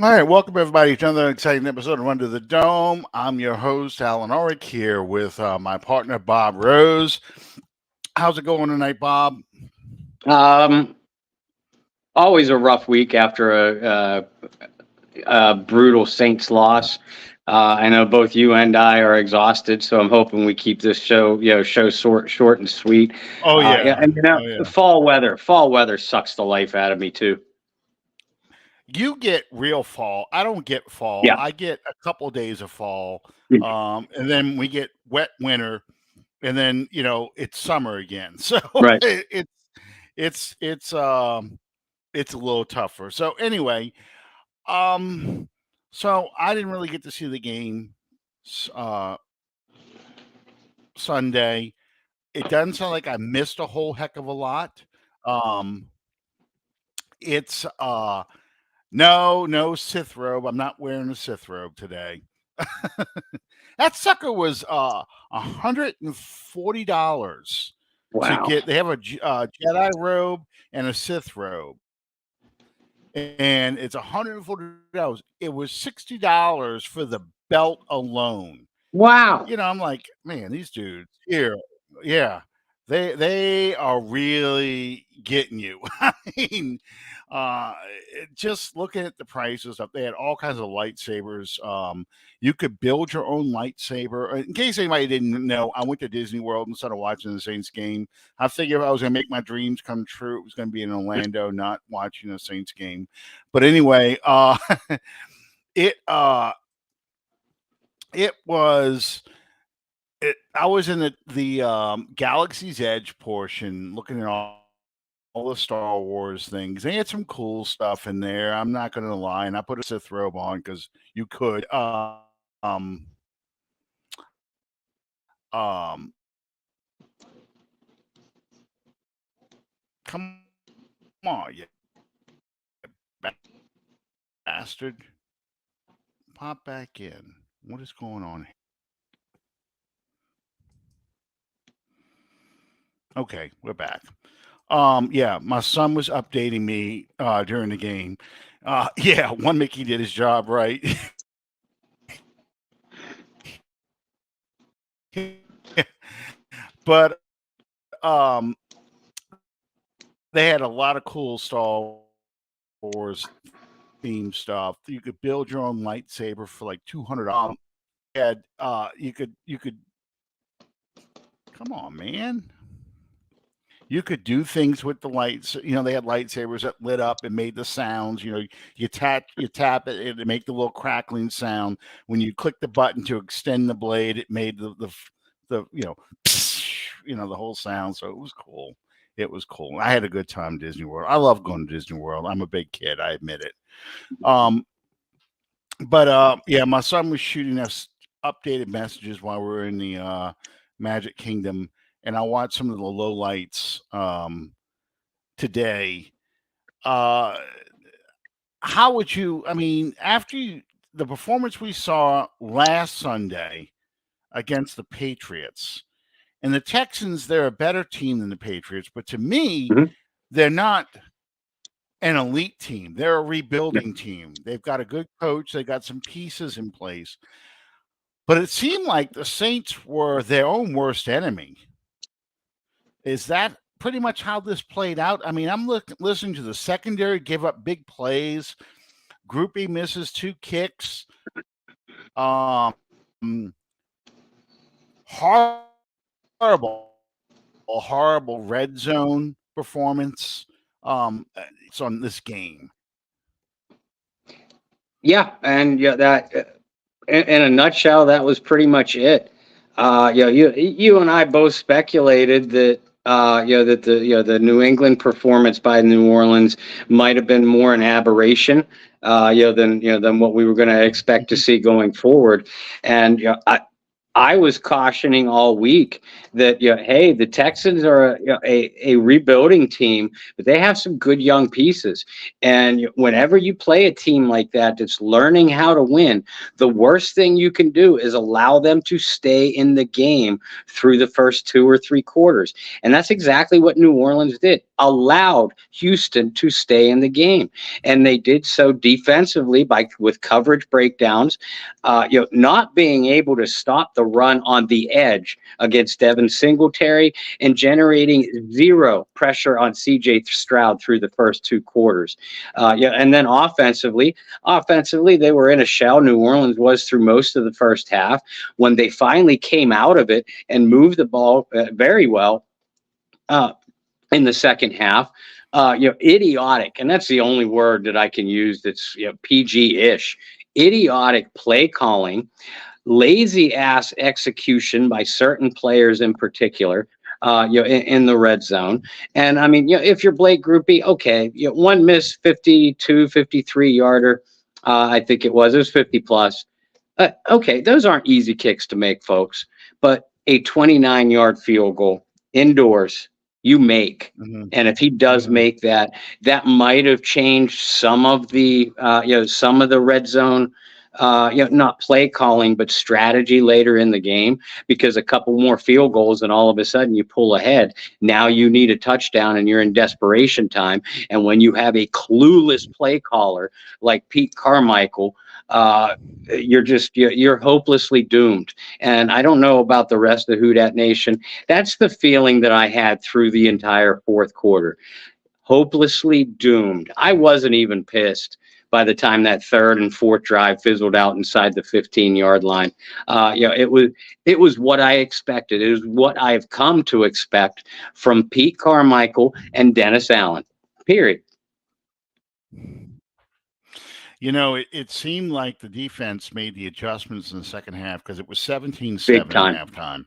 All right, welcome everybody to another exciting episode of Under the Dome. I'm your host, Alan Ulrich, here with my partner, Bob Rose. How's it going tonight, Bob? Um, Always a rough week after a brutal Saints loss. I know both you and I are exhausted, so I'm hoping we keep this show short and sweet. Oh, yeah. Yeah, and fall weather sucks the life out of me too. You get real fall. I don't get fall. Yeah. I get a couple of days of fall, and then we get wet winter, and then it's summer again. So Right. it's a little tougher. So anyway, so I didn't really get to see the game Sunday. It doesn't sound like I missed a whole heck of a lot. It's no Sith robe. I'm not wearing a Sith robe today. That sucker was $140 Wow. to get. They have a Jedi robe and a Sith robe, and it's $140. It was $60 for the belt alone. Wow. I'm like, man, these dudes here, yeah, they are really getting you. I mean, just looking at the prices up, they had all kinds of lightsabers. You could build your own lightsaber. In case anybody didn't know, I went to Disney World instead of watching the Saints game. I figured if I was going to make my dreams come true, it was going to be in Orlando, not watching a Saints game. But anyway, it was. I was in the Galaxy's Edge portion, looking at all the Star Wars things. They had some cool stuff in there. I'm not going to lie, and I put a Sith robe on because you could. Come on, you bastard! Pop back in. What is going on here? Okay, we're back. Yeah, my son was updating me during the game. Yeah, one Mickey did his job right. But they had a lot of cool Star Wars theme stuff. You could build your own lightsaber for like $200. And you could come on, man. You could do things with the lights. They had lightsabers that lit up and made the sounds. You tap it and it make the little crackling sound. When you click the button to extend the blade, it made the the whole sound. So it was cool. It was cool. I had a good time at Disney World. I love going to Disney World. I'm a big kid. I admit it. But yeah, my son was shooting us updated messages while we were in the Magic Kingdom. And I watched some of the low lights today. How would you? I mean, after the performance we saw last Sunday against the Patriots, and the Texans, they're a better team than the Patriots, but to me, they're not an elite team. They're a rebuilding team. They've got a good coach. They got some pieces in place, but it seemed like the Saints were their own worst enemy. Is that pretty much how this played out? I mean, I'm listening to the secondary give up big plays. Grupe misses 2 kicks. Horrible red zone performance. It's on this game. Yeah, and that in a nutshell, that was pretty much it. You and I both speculated that that the New England performance by New Orleans might have been more an aberration than what we were going to expect to see going forward. And I was cautioning all week that hey, the Texans are a rebuilding team, but they have some good young pieces. And whenever you play a team like that that's learning how to win, the worst thing you can do is allow them to stay in the game through the first 2 or 3 quarters. And that's exactly what New Orleans did. allowed Houston to stay in the game, and they did so defensively with coverage breakdowns, not being able to stop the run on the edge against Devin Singletary, and generating zero pressure on C.J. Stroud through the first two quarters. And then offensively, they were in a shell. New Orleans was through most of the first half. When they finally came out of it and moved the ball very well in the second half, idiotic, and that's the only word that I can use that's PG-ish. Idiotic play calling, lazy ass execution by certain players in particular, in the red zone. And I mean, if you're Blake Grupe, okay, one missed 52, 53 yarder. I think it was 50 plus. Okay, those aren't easy kicks to make, folks, but a 29-yard field goal indoors, you make. Mm-hmm. And if he does make that, that might have changed some of the, some of the red zone, not play calling, but strategy later in the game, because a couple more field goals and all of a sudden you pull ahead. Now you need a touchdown and you're in desperation time. And when you have a clueless play caller like Pete Carmichael, you're hopelessly doomed. And I don't know about the rest of Who Dat Nation. That's the feeling that I had through the entire fourth quarter. Hopelessly doomed. I wasn't even pissed by the time that third and fourth drive fizzled out inside the 15-yard line. It was what I expected. It was what I've come to expect from Pete Carmichael and Dennis Allen, period. It seemed like the defense made the adjustments in the second half, because it was 17-7 at halftime.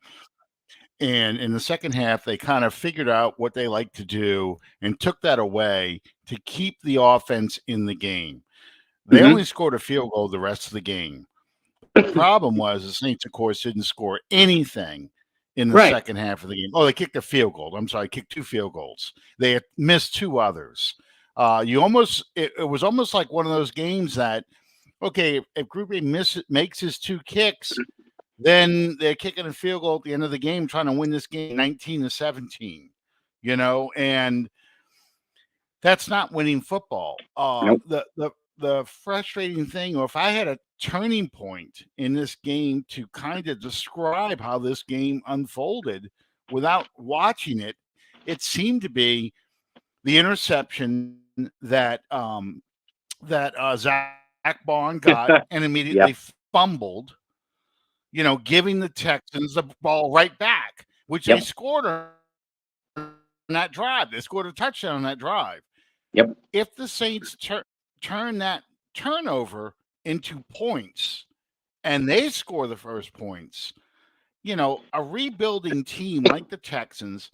And in the second half, they kind of figured out what they like to do and took that away to keep the offense in the game. They only scored a field goal the rest of the game. The problem was the Saints, of course, didn't score anything in the second half of the game. Oh, they kicked a field goal. I'm sorry, kicked 2 field goals. They had missed 2 others. It was almost like one of those games that, okay, if Grupe makes his 2 kicks, then they're kicking a field goal at the end of the game, trying to win this game 19-17, and that's not winning football. Nope. The frustrating thing, or if I had a turning point in this game to kind of describe how this game unfolded without watching it, it seemed to be the interception that Zach Bond got and immediately fumbled, giving the Texans the ball right back, which they scored on that drive. They scored a touchdown on that drive. Yep. If the Saints turn that turnover into points and they score the first points, a rebuilding team like the Texans,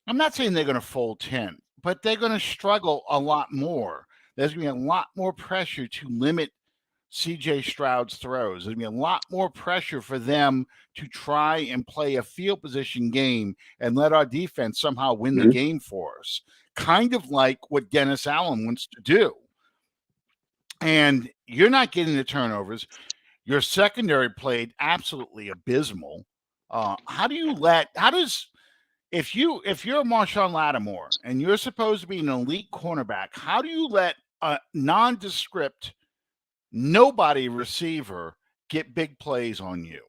I'm not saying they're going to fold 10, but they're going to struggle a lot more. There's going to be a lot more pressure to limit C.J. Stroud's throws. There's going to be a lot more pressure for them to try and play a field position game and let our defense somehow win the game for us. Kind of like what Dennis Allen wants to do. And you're not getting the turnovers. Your secondary played absolutely abysmal. If you're Marshawn Lattimore and you're supposed to be an elite cornerback, how do you let a nondescript nobody receiver get big plays on you?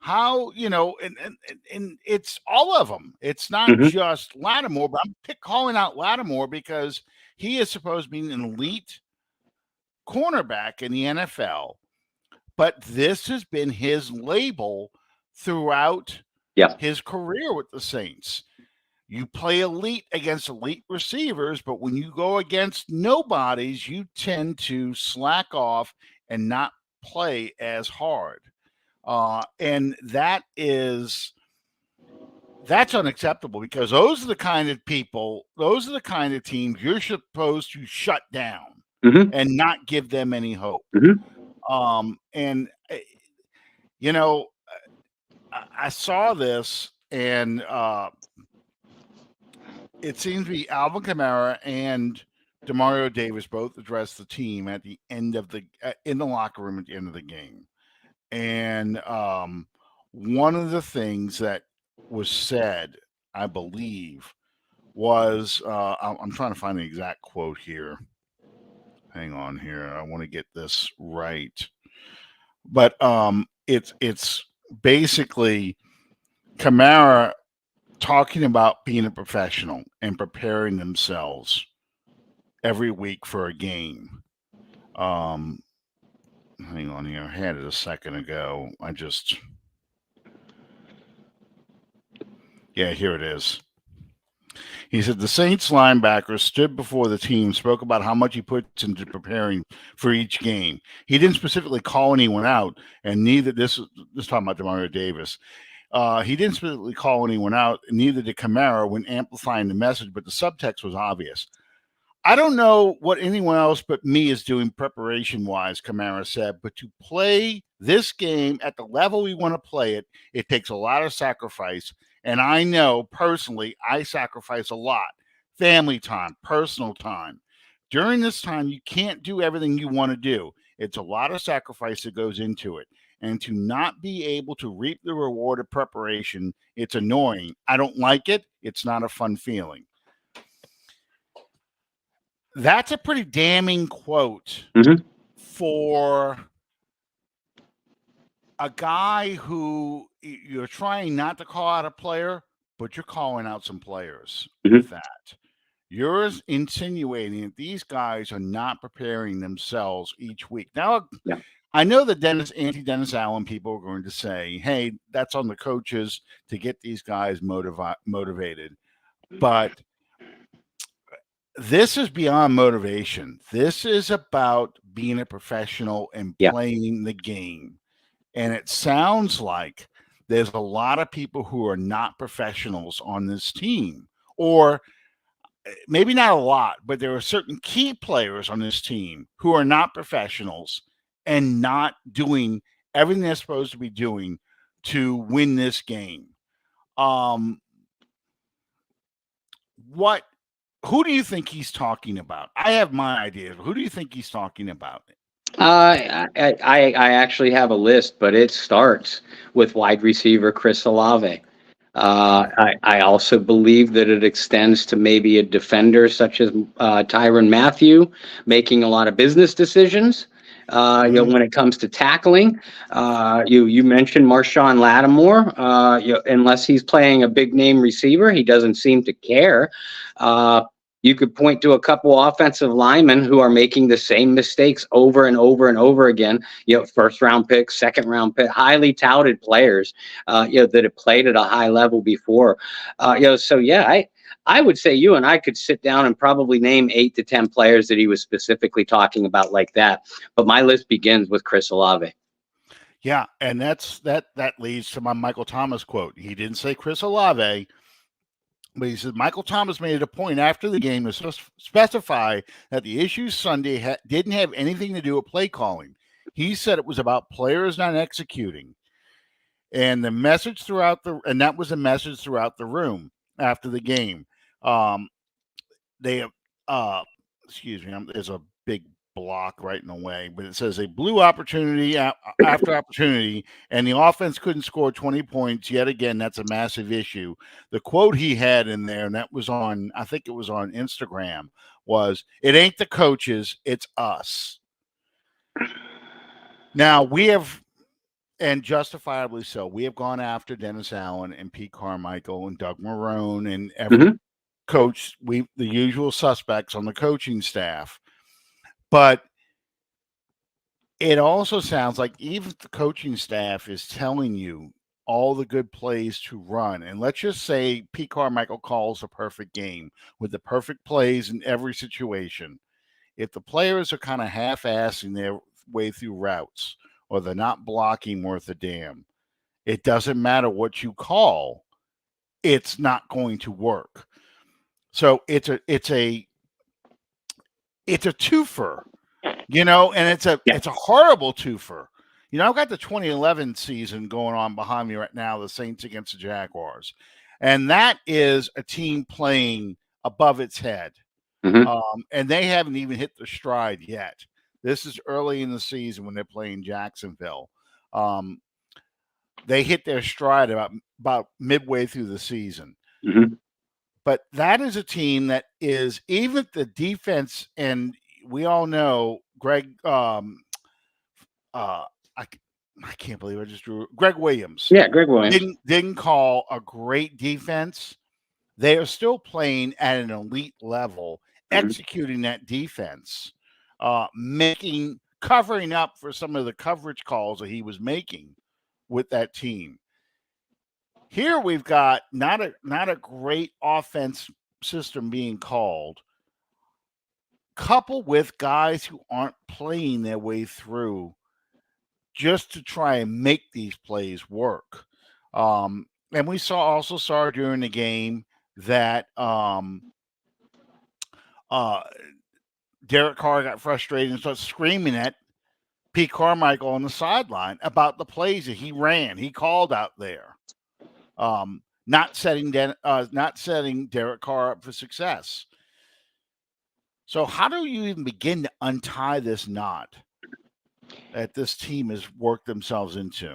How, and it's all of them. It's not just Lattimore, but I'm calling out Lattimore because he is supposed to be an elite cornerback in the NFL. But this has been his label throughout his career with the Saints. You play elite against elite receivers, but when you go against nobodies, you tend to slack off and not play as hard. And that's unacceptable, because those are the kind of people, those are the kind of teams you're supposed to shut down and not give them any hope. I saw this, and it seems to be Alvin Kamara and Demario Davis both addressed the team at the end of in the locker room at the end of the game. And one of the things that was said, I believe, was I'm trying to find the exact quote here. Hang on here. I want to get this right. But it's basically Kamara talking about being a professional and preparing themselves every week for a game. Hang on here. I had it a second ago. Yeah, here it is. He said the Saints linebacker stood before the team, spoke about how much he puts into preparing for each game. He didn't specifically call anyone out, and neither this is talking about Demario Davis. He didn't specifically call anyone out, and neither did Kamara when amplifying the message, but the subtext was obvious. I don't know what anyone else but me is doing preparation-wise, Kamara said, but to play this game at the level we want to play it, it takes a lot of sacrifice. And I know personally, I sacrifice a lot. Family time, personal time. During this time, you can't do everything you want to do. It's a lot of sacrifice that goes into it. And to not be able to reap the reward of preparation, it's annoying. I don't like it. It's not a fun feeling. That's a pretty damning quote for a guy who you're trying not to call out a player, but you're calling out some players with that. You're insinuating that these guys are not preparing themselves each week. Now, I know the anti-Dennis Allen people are going to say, hey, that's on the coaches to get these guys motivated. But this is beyond motivation. This is about being a professional and playing the game. And it sounds like there's a lot of people who are not professionals on this team, or maybe not a lot, but there are certain key players on this team who are not professionals and not doing everything they're supposed to be doing to win this game. Who do you think he's talking about? I have my idea. Who do you think he's talking about? I actually have a list, but it starts with wide receiver Chris Olave. I also believe that it extends to maybe a defender such as Tyrann Mathieu, making a lot of business decisions. When it comes to tackling, you mentioned Marshawn Lattimore. Unless he's playing a big name receiver, he doesn't seem to care. You could point to a couple offensive linemen who are making the same mistakes over and over and over again. First round pick, second round pick, highly touted players, that have played at a high level before. I would say you and I could sit down and probably name 8 to 10 players that he was specifically talking about like that. But my list begins with Chris Olave. Yeah, and that leads to my Michael Thomas quote. He didn't say Chris Olave, but he said Michael Thomas made it a point after the game to specify that the issues Sunday didn't have anything to do with play calling. He said it was about players not executing, and that was a message throughout the room after the game. Excuse me, there's a big block right in the way, but it says a blue opportunity after opportunity, and the offense couldn't score 20 points yet again. That's a massive issue. The quote he had in there, and that was I think it was on Instagram, was, "It ain't the coaches, it's us." Now we have, and justifiably so, we have gone after Dennis Allen and Pete Carmichael and Doug Marrone and every coach, the usual suspects on the coaching staff. But it also sounds like even the coaching staff is telling you all the good plays to run. And let's just say Pete Carmichael calls a perfect game with the perfect plays in every situation. If the players are kind of half-assing their way through routes, or they're not blocking worth a damn, it doesn't matter what you call, it's not going to work. So it's a twofer, and it's a horrible twofer. I've got the 2011 season going on behind me right now, the Saints against the Jaguars, and that is a team playing above its head, and they haven't even hit the stride yet. This is early in the season when they're playing Jacksonville. They hit their stride about midway through the season. But that is a team that is, even the defense, and we all know Greg. I can't believe I just drew Greg Williams. Yeah, Greg Williams Didn't call a great defense. They are still playing at an elite level, executing that defense, covering up for some of the coverage calls that he was making with that team. Here we've got not a great offense system being called, coupled with guys who aren't playing their way through just to try and make these plays work. And we also saw during the game that Derek Carr got frustrated and started screaming at Pete Carmichael on the sideline about the plays that he ran. He called out there, not setting Derek Carr up for success. So how do you even begin to untie this knot that this team has worked themselves into?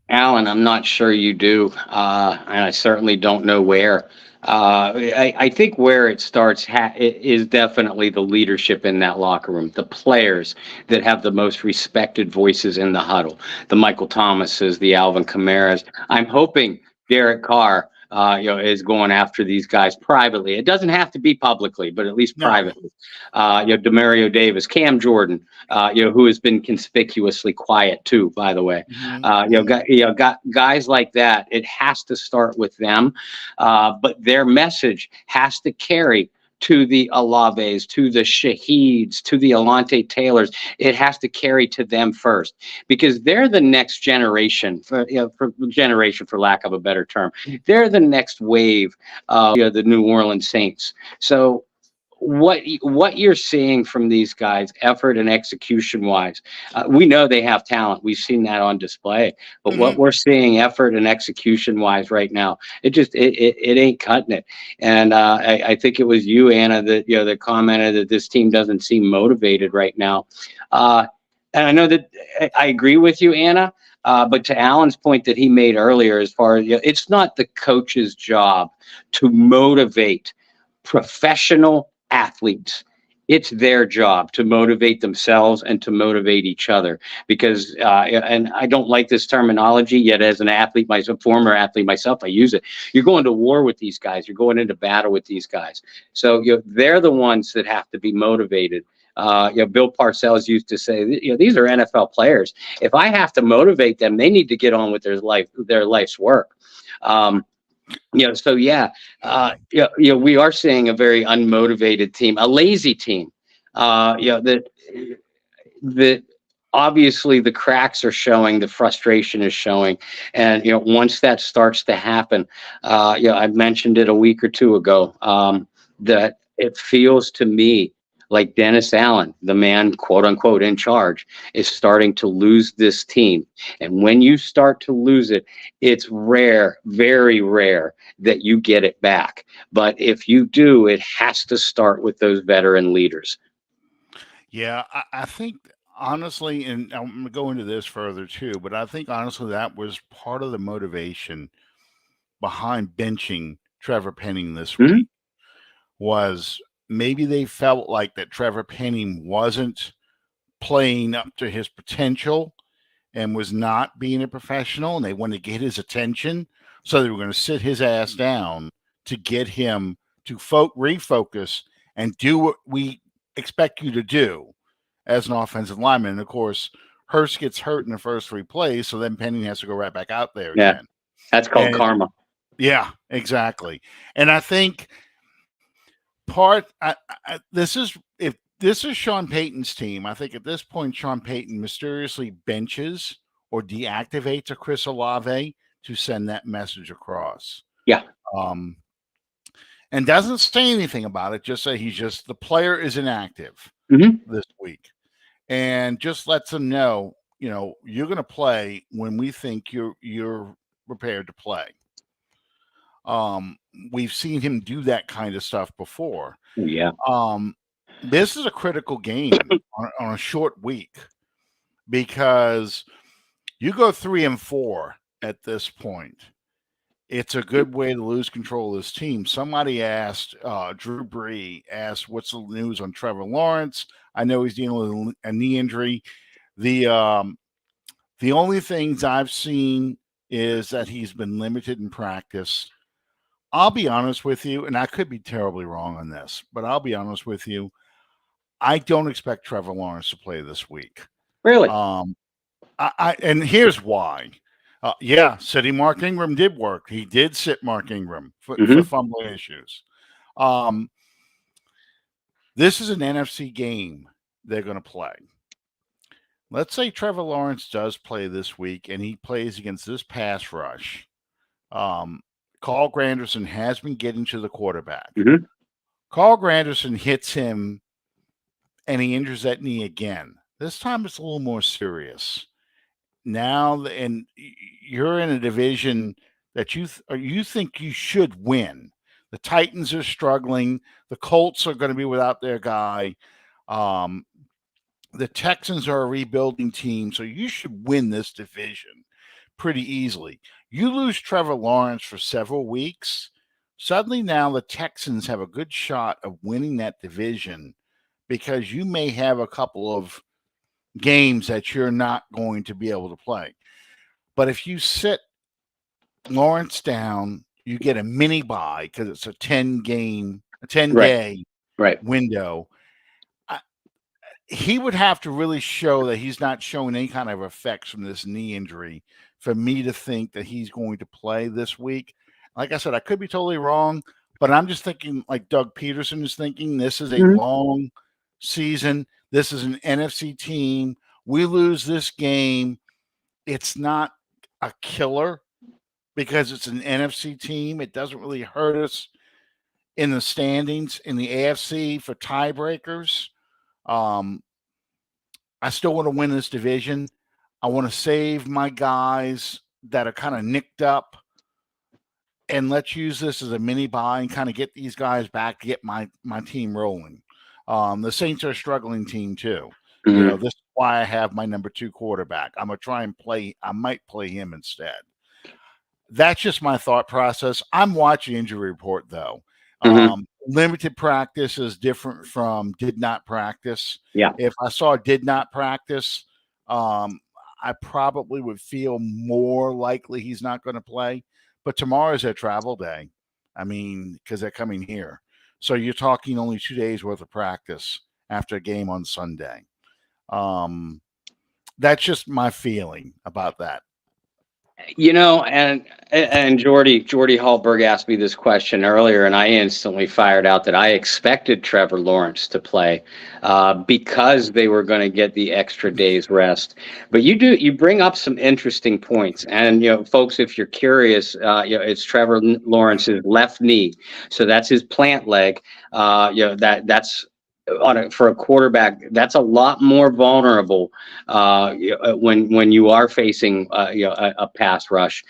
Alan, I'm not sure you do, and I certainly don't know where. I think where it starts is definitely the leadership in that locker room, the players that have the most respected voices in the huddle, the Michael Thomases, the Alvin Kamaras. I'm hoping Derek Carr, is going after these guys privately. It doesn't have to be publicly, but at least privately. Demario Davis, Cam Jordan, who has been conspicuously quiet too, by the way. Guys like that. It has to start with them, but their message has to carry to the Olaves, to the Shaheeds, to the Alontae Taylors. It has to carry to them first, because they're the next generation, for lack of a better term. They're the next wave of the New Orleans Saints. So what you're seeing from these guys, effort and execution wise, we know they have talent. We've seen that on display. But what we're seeing, effort and execution wise, right now, it ain't cutting it. And I think it was you, Anna, that commented that this team doesn't seem motivated right now. And I know that I agree with you, Anna. But to Alan's point that he made earlier, as far as it's not the coach's job to motivate professional athletes. It's their job to motivate themselves and to motivate each other, because and I don't like this terminology, yet as an athlete, former athlete myself, I use it. You're going to war with these guys. You're going into battle with these guys. So they're the ones that have to be motivated. Bill Parcells used to say, these are NFL players. If I have to motivate them, they need to get on with their life's work. We are seeing a very unmotivated team, a lazy team. That obviously the cracks are showing, the frustration is showing, and once that starts to happen, I mentioned it a week or two ago, that it feels to me like Dennis Allen, the man, quote unquote, in charge, is starting to lose this team. And when you start to lose it, it's rare, very rare, that you get it back. But if you do, it has to start with those veteran leaders. Yeah, I think honestly, and I'm going to go into this further too, but I think honestly that was part of the motivation behind benching Trevor Penning this week, was maybe they felt like that Trevor Penning wasn't playing up to his potential and was not being a professional, and they wanted to get his attention, so they were going to sit his ass down to get him to refocus and do what we expect you to do as an offensive lineman. And of course, Hurst gets hurt in the first 3 plays, so then Penning has to go right back out there again. That's called karma. Yeah, exactly. And I think if this is Sean Payton's team, I think at this point Sean Payton mysteriously benches or deactivates a Chris Olave to send that message across. Yeah. And doesn't say anything about it. Just say the player is inactive this week, and just lets them know, you're going to play when we think you're prepared to play. We've seen him do that kind of stuff before. Yeah. This is a critical game on a short week, because you go 3-4 at this point, it's a good way to lose control of this team. Somebody asked, Drew asked, what's the news on Trevor Lawrence? I know he's dealing with a knee injury. The only things I've seen is that he's been limited in practice. I'll be honest with you, and I could be terribly wrong on this, but I'll be honest with you. I don't expect Trevor Lawrence to play this week. Really? And here's why. Sitting Mark Ingram did work. He did sit Mark Ingram for fumble issues. This is an NFC game they're going to play. Let's say Trevor Lawrence does play this week and he plays against this pass rush. Carl Granderson has been getting to the quarterback. Carl Granderson hits him and he injures that knee again. This time it's a little more serious. Now, and you're in a division that you think you should win. The Titans are struggling. The Colts are going to be without their guy. The Texans are a rebuilding team, so you should win this division pretty easily. You lose Trevor Lawrence for several weeks. Suddenly now the Texans have a good shot of winning that division because you may have a couple of games that you're not going to be able to play. But if you sit Lawrence down, you get a mini bye because it's a 10-day window. He would have to really show that he's not showing any kind of effects from this knee injury for me to think that he's going to play this week. Like I said, I could be totally wrong, but I'm just thinking like Doug Peterson is thinking. This is a long season. This is an NFC team. We lose this game. It's not a killer because it's an NFC team. It doesn't really hurt us in the standings in the AFC for tiebreakers. I still want to win this division. I want to save my guys that are kind of nicked up, and let's use this as a mini buy and kind of get these guys back to get my team rolling. The Saints are a struggling team too. You know, this is why I have my number 2 quarterback. I'm gonna try and I might play him instead. That's just my thought process. I'm watching injury report though. Limited practice is different from did not practice. Yeah. If I saw did not practice, I probably would feel more likely he's not going to play. But tomorrow's their travel day. I mean, because they're coming here. So you're talking only 2 days worth of practice after a game on Sunday. That's just my feeling about that. You know, and Jordy Hallberg asked me this question earlier, and I instantly fired out that I expected Trevor Lawrence to play because they were going to get the extra day's rest. But you bring up some interesting points, and you know, folks, if you're curious, it's Trevor Lawrence's left knee, so that's his plant leg. That's for a quarterback, that's a lot more vulnerable when you are facing a pass rush.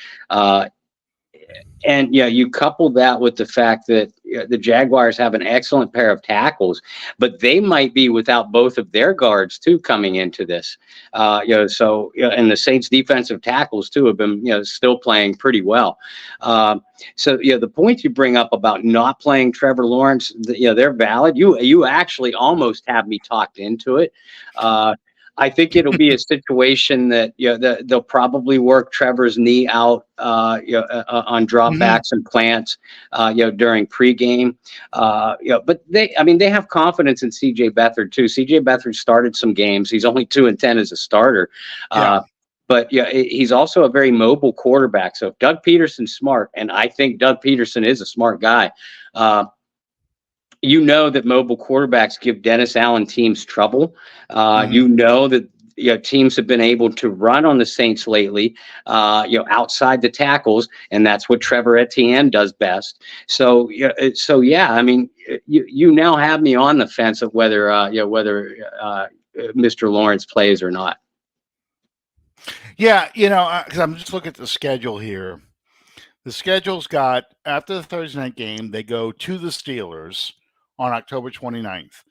And you couple that with the fact that the Jaguars have an excellent pair of tackles, but they might be without both of their guards too coming into this. And the Saints defensive tackles too have been still playing pretty well. So the points you bring up about not playing Trevor Lawrence, they're valid. You actually almost have me talked into it. I think it'll be a situation that they'll probably work Trevor's knee out on dropbacks and plants during pregame. But they have confidence in CJ Beathard too. CJ Beathard started some games. He's only 2-10 as a starter. But he's also a very mobile quarterback. So if Doug Peterson's smart, and I think Doug Peterson is a smart guy, that mobile quarterbacks give Dennis Allen teams trouble. That teams have been able to run on the Saints lately, outside the tackles, and that's what Trevor Etienne does best. So I mean, you now have me on the fence of whether Mr. Lawrence plays or not. Yeah, because I'm just looking at the schedule here. The schedule's got, after the Thursday night game, they go to the Steelers on October 29th.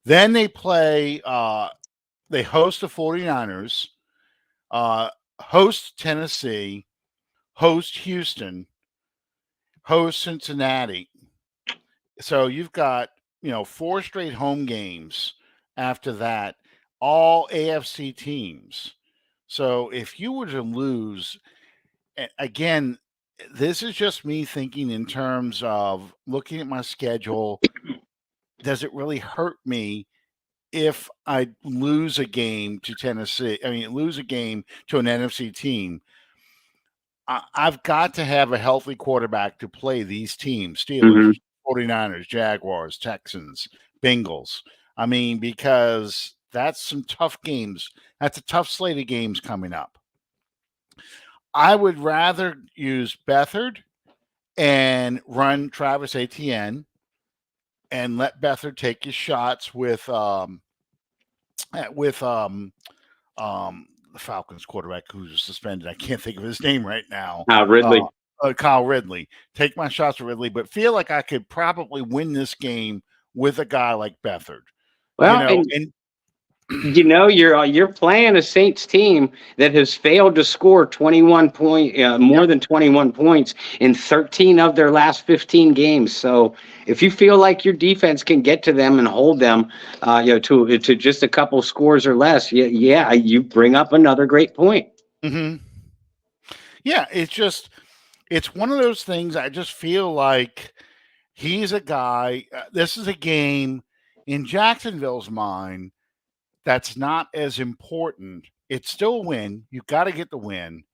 Then they play, they host the 49ers, host Tennessee, host Houston, host Cincinnati. So you've got, 4 straight home games after that, all AFC teams. So if you were to lose, again, this is just me thinking in terms of looking at my schedule. Does it really hurt me if I lose a game to Tennessee? I mean, lose a game to an NFC team. I've got to have a healthy quarterback to play these teams: Steelers, 49ers, Jaguars, Texans, Bengals. I mean, because that's some tough games. That's a tough slate of games coming up. I would rather use Beathard and run Travis Etienne and let Beathard take his shots with the Falcons quarterback who's suspended. I can't think of his name right now. Ridley. Kyle Ridley. Take my shots with Ridley, but feel like I could probably win this game with a guy like Beathard. Well, you're playing a Saints team that has failed to score 21 more than 21 points in 13 of their last 15 games. So if you feel like your defense can get to them and hold them, to just a couple scores or less, you bring up another great point. Mm-hmm. Yeah, it's one of those things. I just feel like he's a guy. This is a game in Jacksonville's mind that's not as important. It's still a win. You've got to get the win.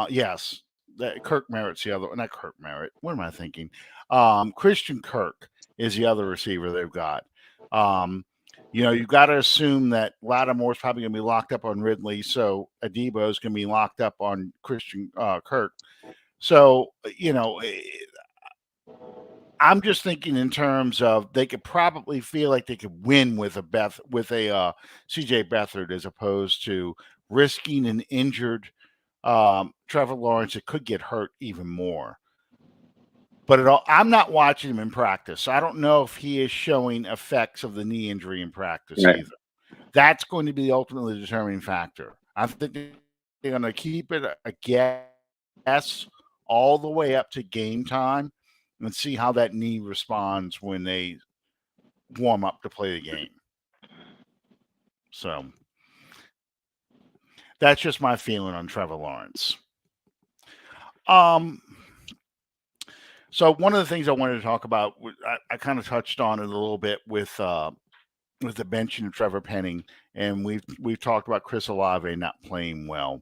Yes, Kirk Merritt's the other. Not Kirk Merritt. What am I thinking? Christian Kirk is the other receiver they've got. You've got to assume that Lattimore's probably going to be locked up on Ridley, so Adebo's going to be locked up on Christian Kirk. So, I'm just thinking in terms of they could probably feel like they could win with a CJ Beathard as opposed to risking an injured Trevor Lawrence that could get hurt even more. But I'm not watching him in practice, so I don't know if he is showing effects of the knee injury in practice either. That's going to be the ultimately determining factor. I think they're going to keep it a guess all the way up to game time and see how that knee responds when they warm up to play the game. So that's just my feeling on Trevor Lawrence. So one of the things I wanted to talk about, I kind of touched on it a little bit with the benching of Trevor Penning, and we've talked about Chris Olave not playing well.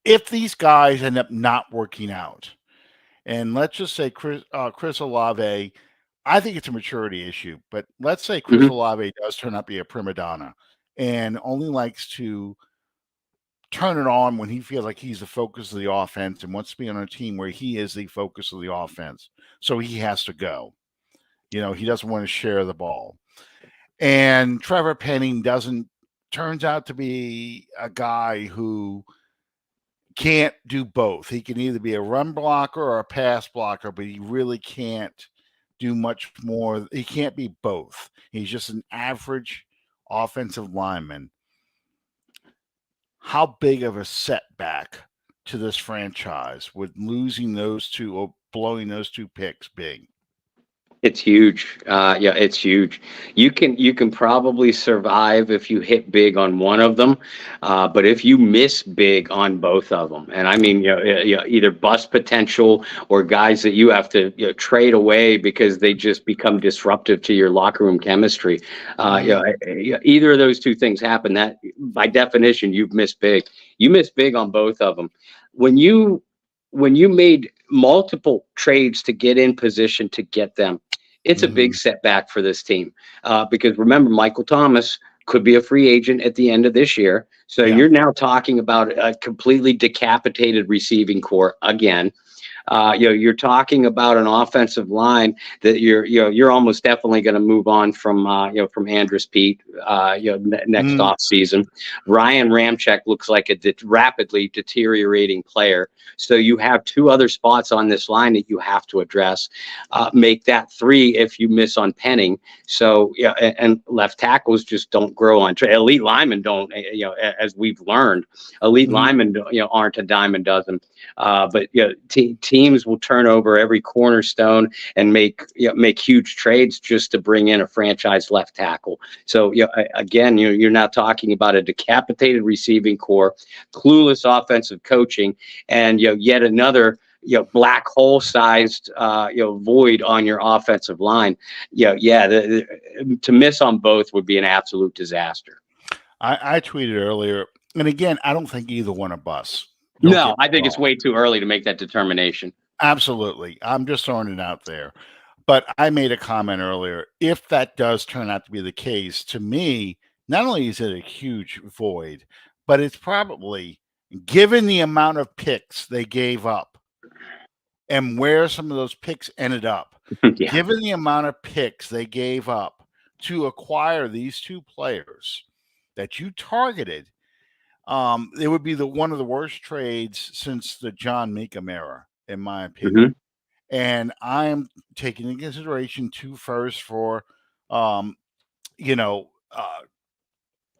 If these guys end up not working out, and let's just say Chris Olave, I think it's a maturity issue, but let's say Chris Olave does turn out to be a prima donna and only likes to turn it on when he feels like he's the focus of the offense and wants to be on a team where he is the focus of the offense. So he has to go. He doesn't want to share the ball. And Trevor Penning turns out to be a guy who can't do both. He can either be a run blocker or a pass blocker, but he really can't do much more. He can't be both. He's just an average offensive lineman. How big of a setback to this franchise would losing those two or blowing those two picks big? It's huge. It's huge. You can probably survive if you hit big on one of them, but if you miss big on both of them, and I mean, either bust potential or guys that you have to trade away because they just become disruptive to your locker room chemistry. Either of those two things happen, that by definition you've missed big. You missed big on both of them. When you made multiple trades to get in position to get them, it's a big setback for this team, because remember, Michael Thomas could be a free agent at the end of this year. So you're now talking about a completely decapitated receiving core again. You're talking about an offensive line that you're almost definitely going to move on from from Andrus Peat next off season. Ryan Ramczyk looks like a rapidly deteriorating player, so you have two other spots on this line that you have to address. Make that three if you miss on Penning. So and left tackles just don't grow on elite linemen don't, as we've learned, elite linemen aren't a dime a dozen. But teams will turn over every cornerstone and make huge trades just to bring in a franchise left tackle. So again, you're now talking about a decapitated receiving core, clueless offensive coaching, and yet another black hole sized void on your offensive line. To miss on both would be an absolute disaster. I tweeted earlier, and again, I don't think either one are busts. No, I think it's way too early to make that determination. Absolutely. I'm just throwing it out there. But I made a comment earlier. If that does turn out to be the case, to me, not only is it a huge void, but it's probably, given the amount of picks they gave up and where some of those picks ended up, given the amount of picks they gave up to acquire these two players that you targeted, it would be one of the worst trades since the John Meekum era, in my opinion. And I am taking into consideration 2 firsts for,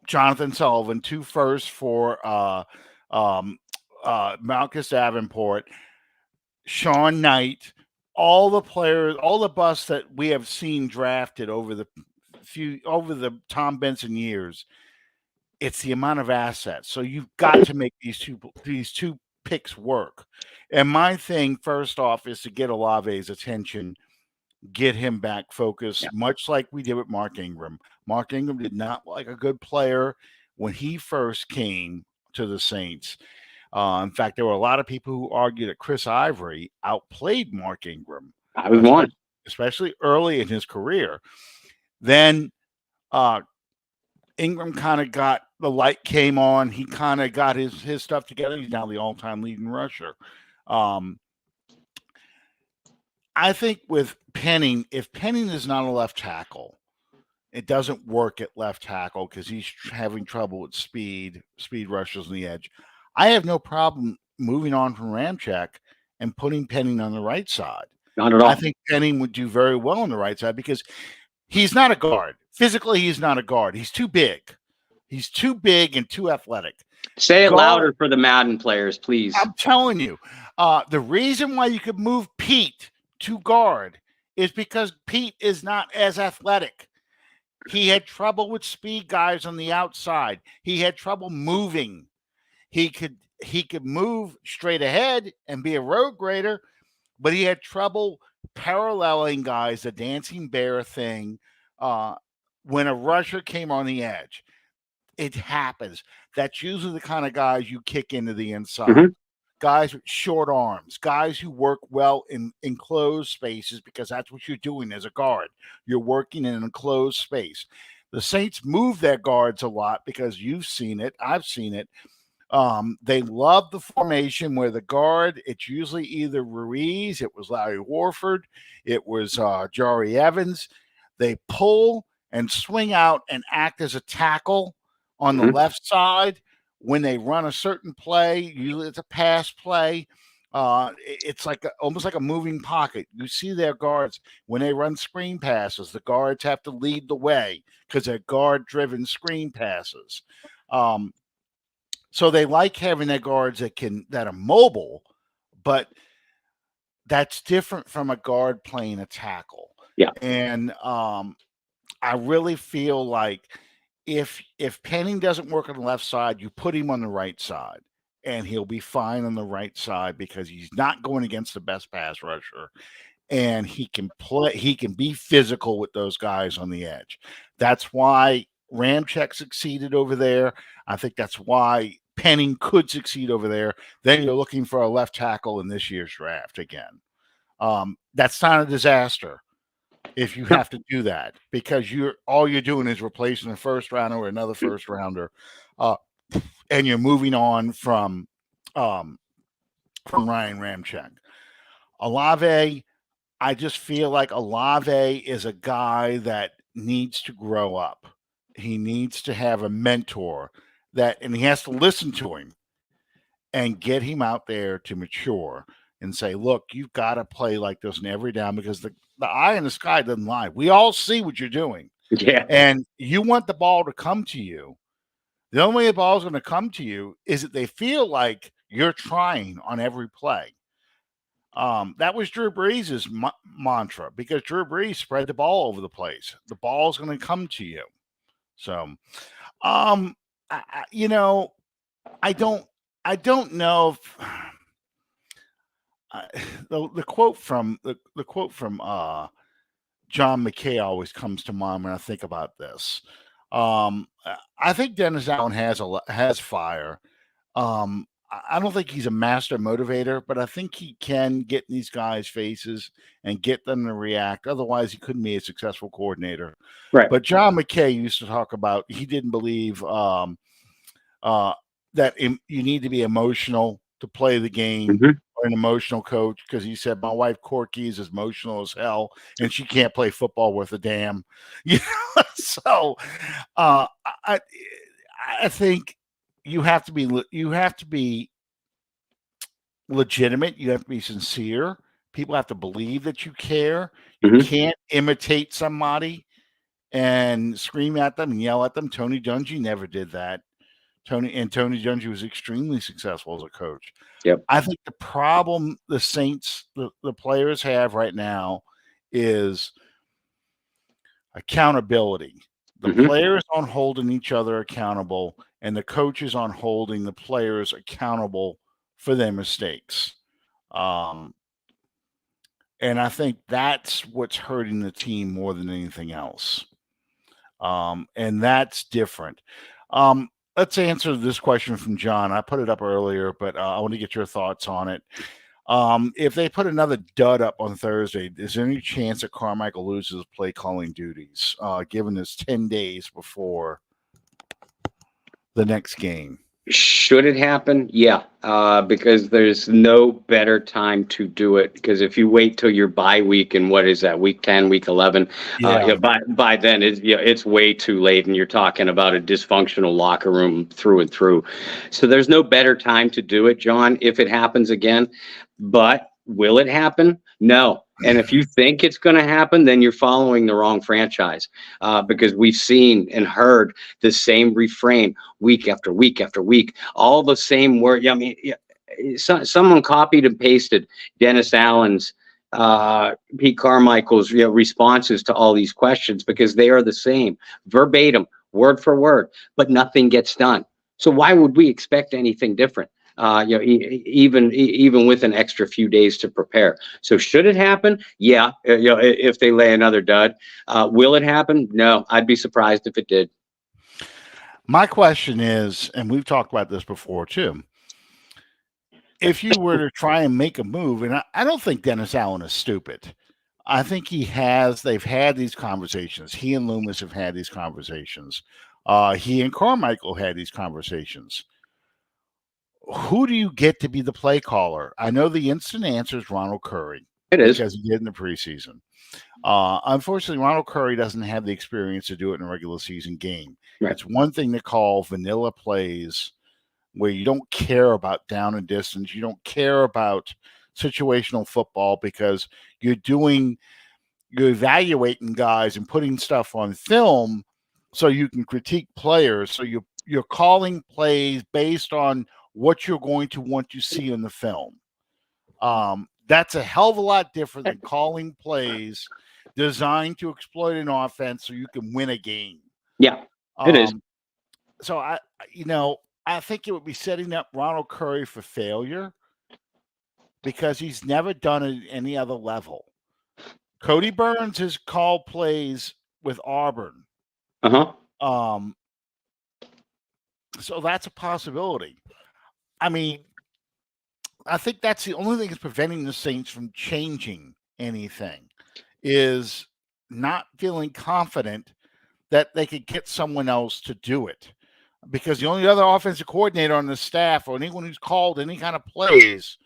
Jonathan Sullivan, 2 firsts for Malcolm Davenport, Sean Knight, all the players, all the busts that we have seen drafted over the Tom Benson years. It's the amount of assets. So you've got to make these two picks work. And my thing, first off, is to get Olave's attention, get him back focused, much like we did with Mark Ingram. Mark Ingram did not look like a good player when he first came to the Saints. In fact, there were a lot of people who argued that Chris Ivory outplayed Mark Ingram. I was one. Especially early in his career. Then Ingram kind of got, the light came on. He kind of got his stuff together. He's now the all-time leading rusher. I think with Penning, if Penning is not a left tackle, it doesn't work at left tackle because he's having trouble with speed rushes on the edge. I have no problem moving on from Ramczyk and putting Penning on the right side. Not at all. I think Penning would do very well on the right side because he's not a guard. Physically, he's not a guard. He's too big. He's too big and too athletic. Say it louder for the Madden players, please. I'm telling you. The reason why you could move Pete to guard is because Pete is not as athletic. He had trouble with speed guys on the outside. He had trouble moving. He could move straight ahead and be a road grader, but he had trouble paralleling guys, the dancing bear thing, when a rusher came on the edge. It happens. That's usually the kind of guys you kick into the inside. Guys with short arms, guys who work well in enclosed spaces because that's what you're doing as a guard. You're working in an enclosed space. The Saints move their guards a lot because you've seen it. I've seen it. They love the formation where the guard, it's usually either Ruiz, it was Larry Warford, it was Jari Evans. They pull and swing out and act as a tackle on the left side. When they run a certain play, usually it's a pass play. It's like almost like a moving pocket. You see their guards when they run screen passes. The guards have to lead the way because they're guard-driven screen passes. So they like having their guards that are mobile, but that's different from a guard playing a tackle. Yeah, and I really feel like if Penning doesn't work on the left side, you put him on the right side, and he'll be fine on the right side because he's not going against the best pass rusher, and he can play. He can be physical with those guys on the edge. That's why Ramczyk succeeded over there. I think that's why Penning could succeed over there. Then you're looking for a left tackle in this year's draft again. That's not a disaster if you have to do that because all you're doing is replacing a first rounder or another first rounder, and you're moving on from Ryan Ramczyk. Olave, I just feel like Olave is a guy that needs to grow up. He needs to have a mentor and he has to listen to him and get him out there to mature and say, look, you've got to play like this in every down because the eye in the sky doesn't lie. We all see what you're doing. Yeah. And you want the ball to come to you. The only way the ball is going to come to you is that they feel like you're trying on every play. That was Drew Brees' mantra because Drew Brees spread the ball over the place. The ball's going to come to you. So, I don't know if the quote from John McKay always comes to mind when I think about this. I think Dennis Allen has fire. I don't think he's a master motivator, but I think he can get in these guys' faces and get them to react. Otherwise, he couldn't be a successful coordinator. Right. But John McKay used to talk about he didn't believe that you need to be emotional to play the game or an emotional coach because he said, my wife Corky is as emotional as hell and she can't play football worth a damn. So I think you have to be legitimate. You have to be sincere. People have to believe that you care. You can't imitate somebody and scream at them and yell at them. Tony Dungy never did that. Tony Dungy was extremely successful as a coach. Yep. I think the problem the Saints, the players have right now is accountability. The players aren't holding each other accountable, and the coaches aren't holding the players accountable for their mistakes. And I think that's what's hurting the team more than anything else. And that's different. Let's answer this question from John. I put it up earlier, but I want to get your thoughts on it. If they put another dud up on Thursday, is there any chance that Carmichael loses play calling duties, given it's 10 days before the next game? Should it happen? Yeah, because there's no better time to do it. Because if you wait till your bye week and what is that, week 10, week 11, by then it's way too late, and you're talking about a dysfunctional locker room through and through. So there's no better time to do it, John, if it happens again. But will it happen? No. And if you think it's going to happen, then you're following the wrong franchise, because we've seen and heard the same refrain week after week after week, all the same word. I mean, someone copied and pasted Dennis Allen's, Pete Carmichael's responses to all these questions because they are the same, verbatim, word for word, but nothing gets done. So why would we expect anything different? Even with an extra few days to prepare. So should it happen? Yeah. If they lay another dud, will it happen? No, I'd be surprised if it did. My question is, and we've talked about this before too, if you were to try and make a move, and I don't think Dennis Allen is stupid. I think they've had these conversations. He and Loomis have had these conversations. He and Carmichael had these conversations. Who do you get to be the play caller? I know the instant answer is Ronald Curry. It is. Because he did in the preseason. Unfortunately, Ronald Curry doesn't have the experience to do it in a regular season game. Right. It's one thing to call vanilla plays where you don't care about down and distance. You don't care about situational football because you're evaluating guys and putting stuff on film so you can critique players. So you're calling plays based on what you're going to want to see in the film. That's a hell of a lot different than calling plays designed to exploit an offense so you can win a game. Yeah, it is. So I think it would be setting up Ronald Curry for failure because he's never done it at any other level. Cody Burns has called plays with Auburn. So that's a possibility. I mean, I think that's the only thing that's preventing the Saints from changing anything is not feeling confident that they could get someone else to do it. Because the only other offensive coordinator on the staff or anyone who's called any kind of plays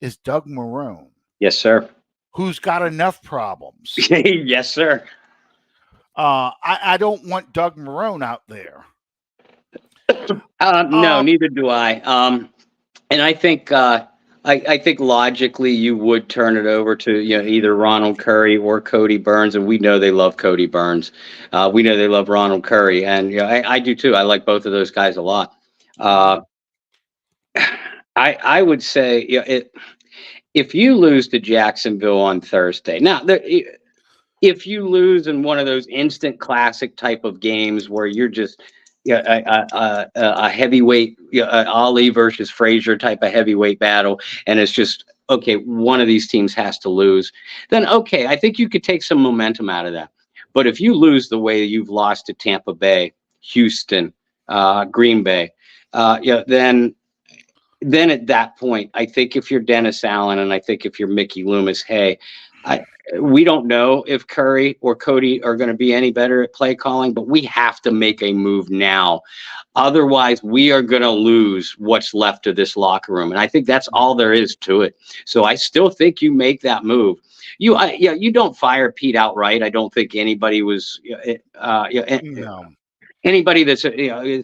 is Doug Marrone. Yes, sir. who's got enough problems. Yes, sir. I don't want Doug Marrone out there. No, neither do I. And I think I think logically you would turn it over to either Ronald Curry or Cody Burns, and we know they love Cody Burns. We know they love Ronald Curry, and I do too. I like both of those guys a lot. I would say if you lose to Jacksonville on Thursday, now if you lose in one of those instant classic type of games where you're just a heavyweight, Ali versus Frazier type of heavyweight battle, and it's just okay, one of these teams has to lose, then okay, I think you could take some momentum out of that. But if you lose the way you've lost to Tampa Bay, Houston, Green Bay, then at that point, I think if you're Dennis Allen and I think if you're Mickey Loomis, hey, we don't know if Curry or Cody are going to be any better at play calling, but we have to make a move now. Otherwise, we are going to lose what's left of this locker room. And I think that's all there is to it. So I still think you make that move. You don't fire Pete outright. I don't think anybody was anybody that's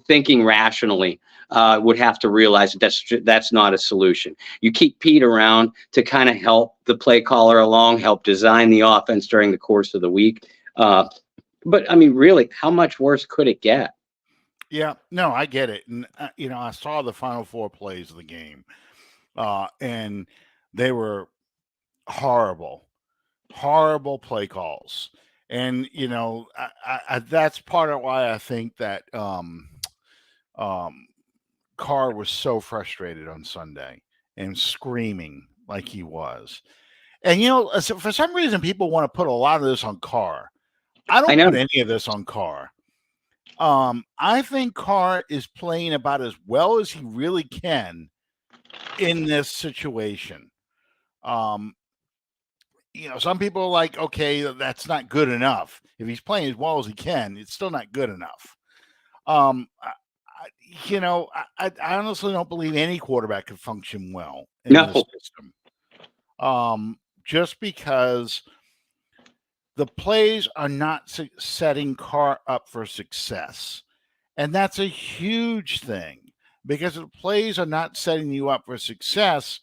thinking rationally would have to realize that's not a solution. You keep Pete around to kind of help the play caller along, help design the offense during the course of the week. But I mean, really, how much worse could it get? Yeah, no, I get it. And, I saw the final 4 plays of the game, and they were horrible play calls. And, that's part of why I think that Carr was so frustrated on Sunday and screaming like he was. And, for some reason, people want to put a lot of this on Carr. I don't put any of this on Carr. I think Carr is playing about as well as he really can in this situation. Some people are like, okay, that's not good enough. If he's playing as well as he can, it's still not good enough. I honestly don't believe any quarterback could function well in this system. Just because the plays are not setting Carr up for success. And that's a huge thing, because if the plays are not setting you up for success,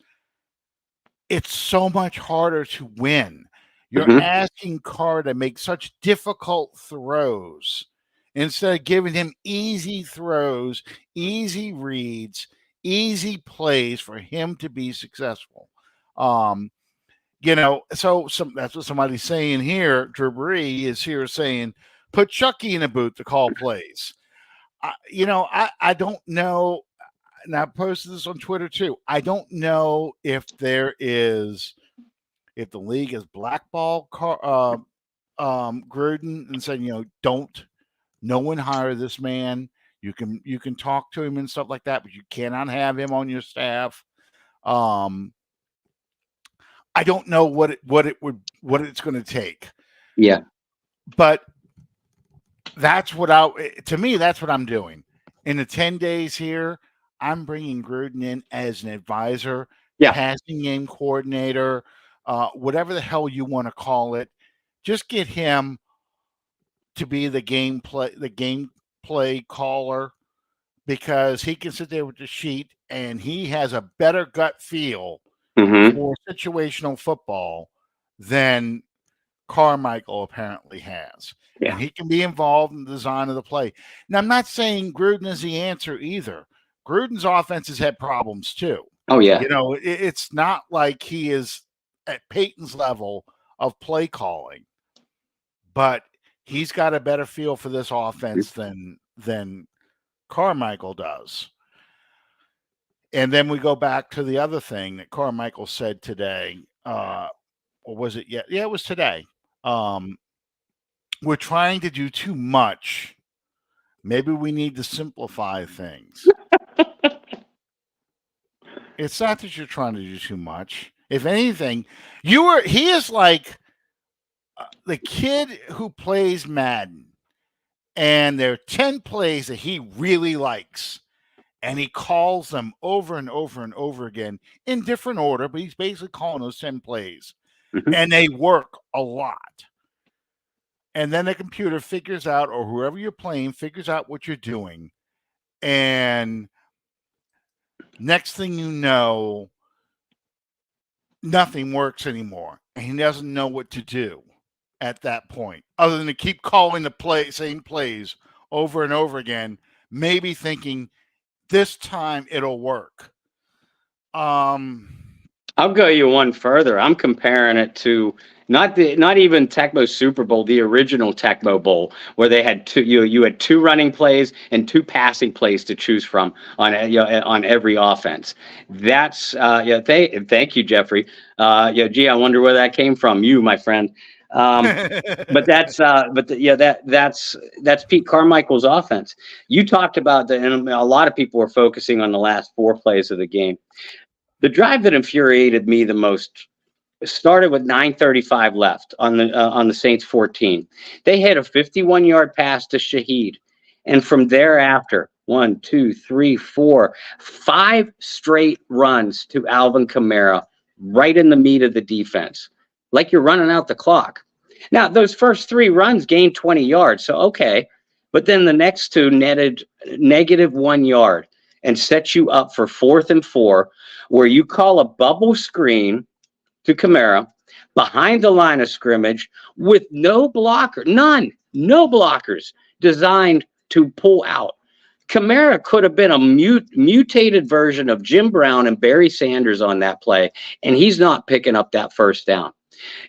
it's so much harder to win. You're asking Carr to make such difficult throws instead of giving him easy throws, easy reads, easy plays for him to be successful. So that's what somebody's saying here. Drew Bree is here saying, put Chucky in a boot to call plays. I don't know. And I posted this on Twitter too. I don't know if the league is blackball Gruden and saying, no one hire this man. You can talk to him and stuff like that, but you cannot have him on your staff. I don't know what it's going to take. Yeah. But that's what that's what I'm doing. In the 10 days here, I'm bringing Gruden in as an advisor, passing game coordinator, whatever the hell you want to call it. Just get him to be the gameplay caller, because he can sit there with the sheet and he has a better gut feel for situational football than Carmichael apparently has. Yeah. And he can be involved in the design of the play. Now, I'm not saying Gruden is the answer either. Gruden's offense has had problems too. Oh, yeah. It's not like he is at Peyton's level of play calling, but he's got a better feel for this offense than Carmichael does. And then we go back to the other thing that Carmichael said today. Or was it yet? Yeah, it was today. We're trying to do too much. Maybe we need to simplify things. It's not that you're trying to do too much. If anything, he is like the kid who plays Madden, and there are 10 plays that he really likes. And he calls them over and over and over again in different order, but he's basically calling those 10 plays. Mhm. And they work a lot. And then the computer figures out, or whoever you're playing figures out what you're doing. And next thing you know, nothing works anymore. And he doesn't know what to do at that point, other than to keep calling the same plays over and over again, maybe thinking this time it'll work. I'll go you one further. I'm comparing it to not even Tecmo Super Bowl, the original Tecmo Bowl, where they had you had 2 running plays and 2 passing plays to choose from on every offense. That's thank you, Jeffrey. Gee, I wonder where that came from. You, my friend. But that's Pete Carmichael's offense. You talked about and a lot of people were focusing on the last 4 plays of the game. The drive that infuriated me the most started with 9:35 left on the Saints 14. They had a 51-yard pass to Shaheed, and from thereafter, 1, 2, 3, 4, 5 straight runs to Alvin Kamara, right in the meat of the defense, like you're running out the clock. Now, those first 3 runs gained 20 yards, so okay, but then the next 2 netted -1 yard and set you up for 4th and 4, where you call a bubble screen to Kamara behind the line of scrimmage with no blockers designed to pull out. Kamara could have been a mutated version of Jim Brown and Barry Sanders on that play, and he's not picking up that first down.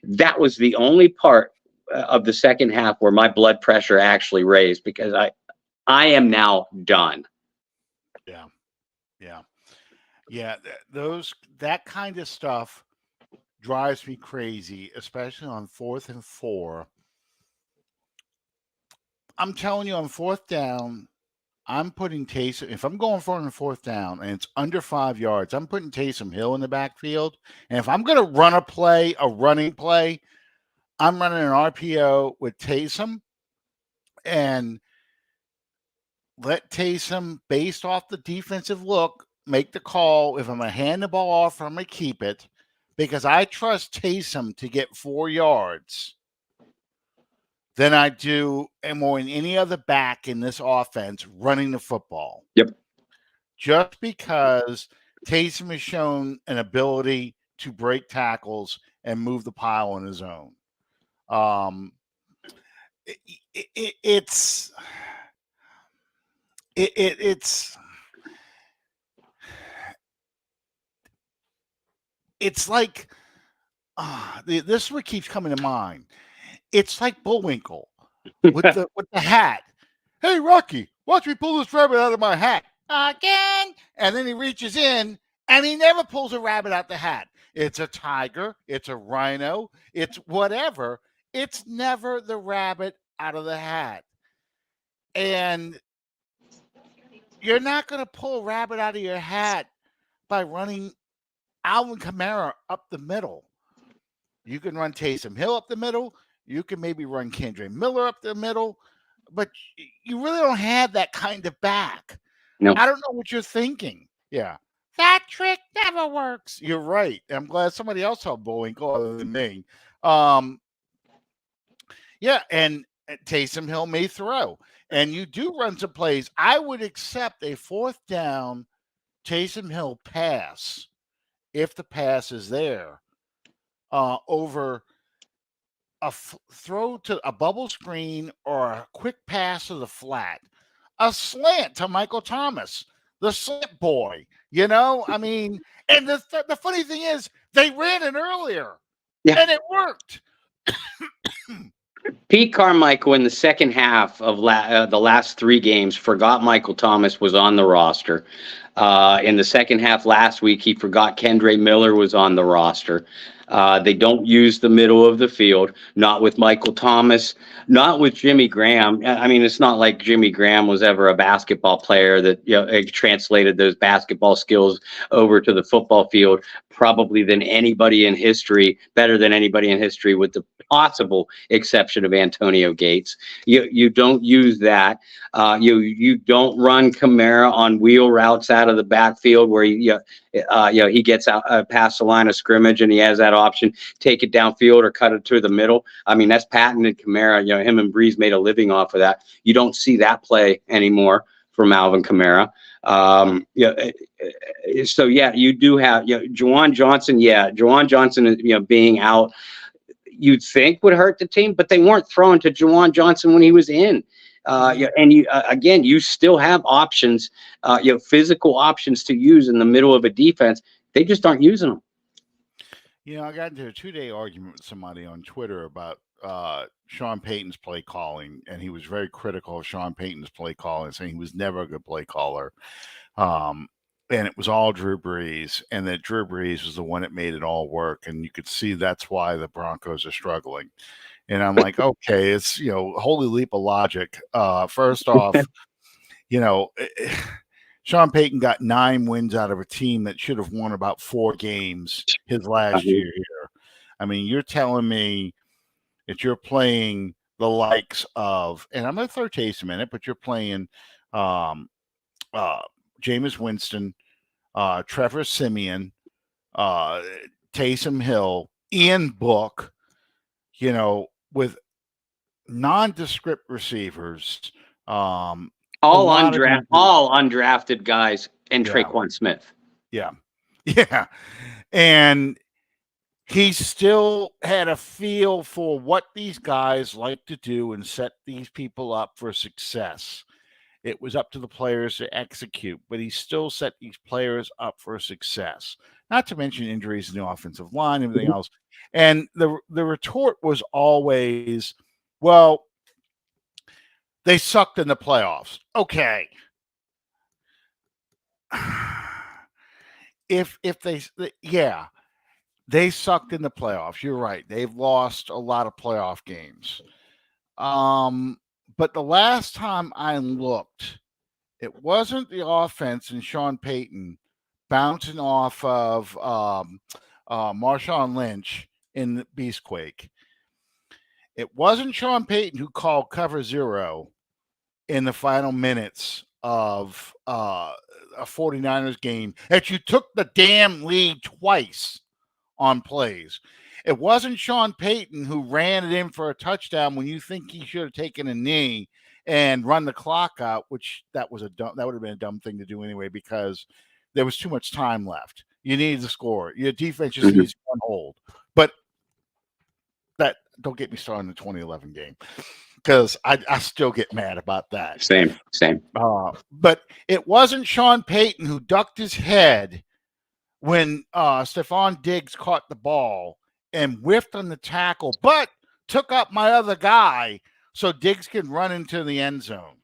That was the only part of the second half where my blood pressure actually raised, because I am now done. Yeah, that kind of stuff drives me crazy, especially on 4th and 4. I'm telling you, on 4th down, I'm putting Taysom. If I'm going for it on 4th down and it's under 5 yards, I'm putting Taysom Hill in the backfield. And if I'm going to run a running play, I'm running an RPO with Taysom and let Taysom, based off the defensive look, make the call if I'm going to hand the ball off or I'm going to keep it, because I trust Taysom to get 4 yards than I do more than any other back in this offense running the football. Yep. Just because Taysom has shown an ability to break tackles and move the pile on his own. It's like this is what keeps coming to mind. It's like Bullwinkle with the hat. Hey, Rocky, watch me pull this rabbit out of my hat again. And then he reaches in and he never pulls a rabbit out the hat. It's a tiger. It's a rhino. It's whatever. It's never the rabbit out of the hat. And you're not going to pull a rabbit out of your hat by running Alvin Kamara up the middle. You can run Taysom Hill up the middle. You can maybe run Kendre Miller up the middle, but you really don't have that kind of back. No. I don't know what you're thinking. Yeah. That trick never works. You're right. I'm glad somebody else saw Bullwinkle other than me. Yeah, and Taysom Hill may throw. And you do run some plays. I would accept a 4th down Taysom Hill pass if the pass is there over a throw to a bubble screen or a quick pass to the flat, a slant to Michael Thomas, the slant boy, I mean, and the funny thing is they ran it earlier and it worked. Pete Carmichael in the second half of the last 3 games forgot Michael Thomas was on the roster. In the second half last week, he forgot Kendre Miller was on the roster. They don't use the middle of the field, not with Michael Thomas, not with Jimmy Graham. I mean, it's not like Jimmy Graham was ever a basketball player that translated those basketball skills over to the football field, probably better than anybody in history with the possible exception of Antonio Gates. You don't use that. You don't run Kamara on wheel routes out of the backfield where he gets out past the line of scrimmage and he has that option, take it downfield or cut it to the middle. I mean, that's patented Kamara. Him and Breeze made a living off of that. You don't see that play anymore from Alvin Kamara. So you do have Juwan Johnson. Juwan Johnson is being out, you'd think would hurt the team, but they weren't throwing to Juwan Johnson when he was in. And you still have options, physical options to use in the middle of a defense. They just aren't using them. I got into a 2-day argument with somebody on Twitter about Sean Payton's play calling, and he was very critical of Sean Payton's play calling, saying he was never a good play caller. And it was all Drew Brees, and that Drew Brees was the one that made it all work. And you could see that's why the Broncos are struggling. And I'm like, okay, it's, holy leap of logic. First off, Sean Payton got 9 wins out of a team that should have won about 4 games his last year here. I mean, you're telling me that you're playing the likes of, and I'm going to throw Taysom in it, but you're playing Jameis Winston, Trevor Siemian, Taysom Hill, Ian Book, with nondescript receivers, all undrafted guys, and Traquan Smith. Yeah. And he still had a feel for what these guys like to do and set these people up for success. It was up to the players to execute, but he still set these players up for success. Not to mention injuries in the offensive line, and everything else. And the retort was always, well, they sucked in the playoffs. Okay. If they sucked in the playoffs. You're right. They've lost a lot of playoff games. But the last time I looked, it wasn't the offense and Sean Payton bouncing off of Marshawn Lynch in the Beastquake. It wasn't Sean Payton who called cover 0 in the final minutes of a 49ers game that you took the damn lead twice on plays. It wasn't Sean Payton who ran it in for a touchdown when you think he should have taken a knee and run the clock out, which that would have been a dumb thing to do anyway because there was too much time left. You needed to score. Your defense just needs one hold. But don't get me started in the 2011 game because I still get mad about that. Same. But it wasn't Sean Payton who ducked his head when Stephon Diggs caught the ball and whiffed on the tackle, but took up my other guy so Diggs can run into the end zone.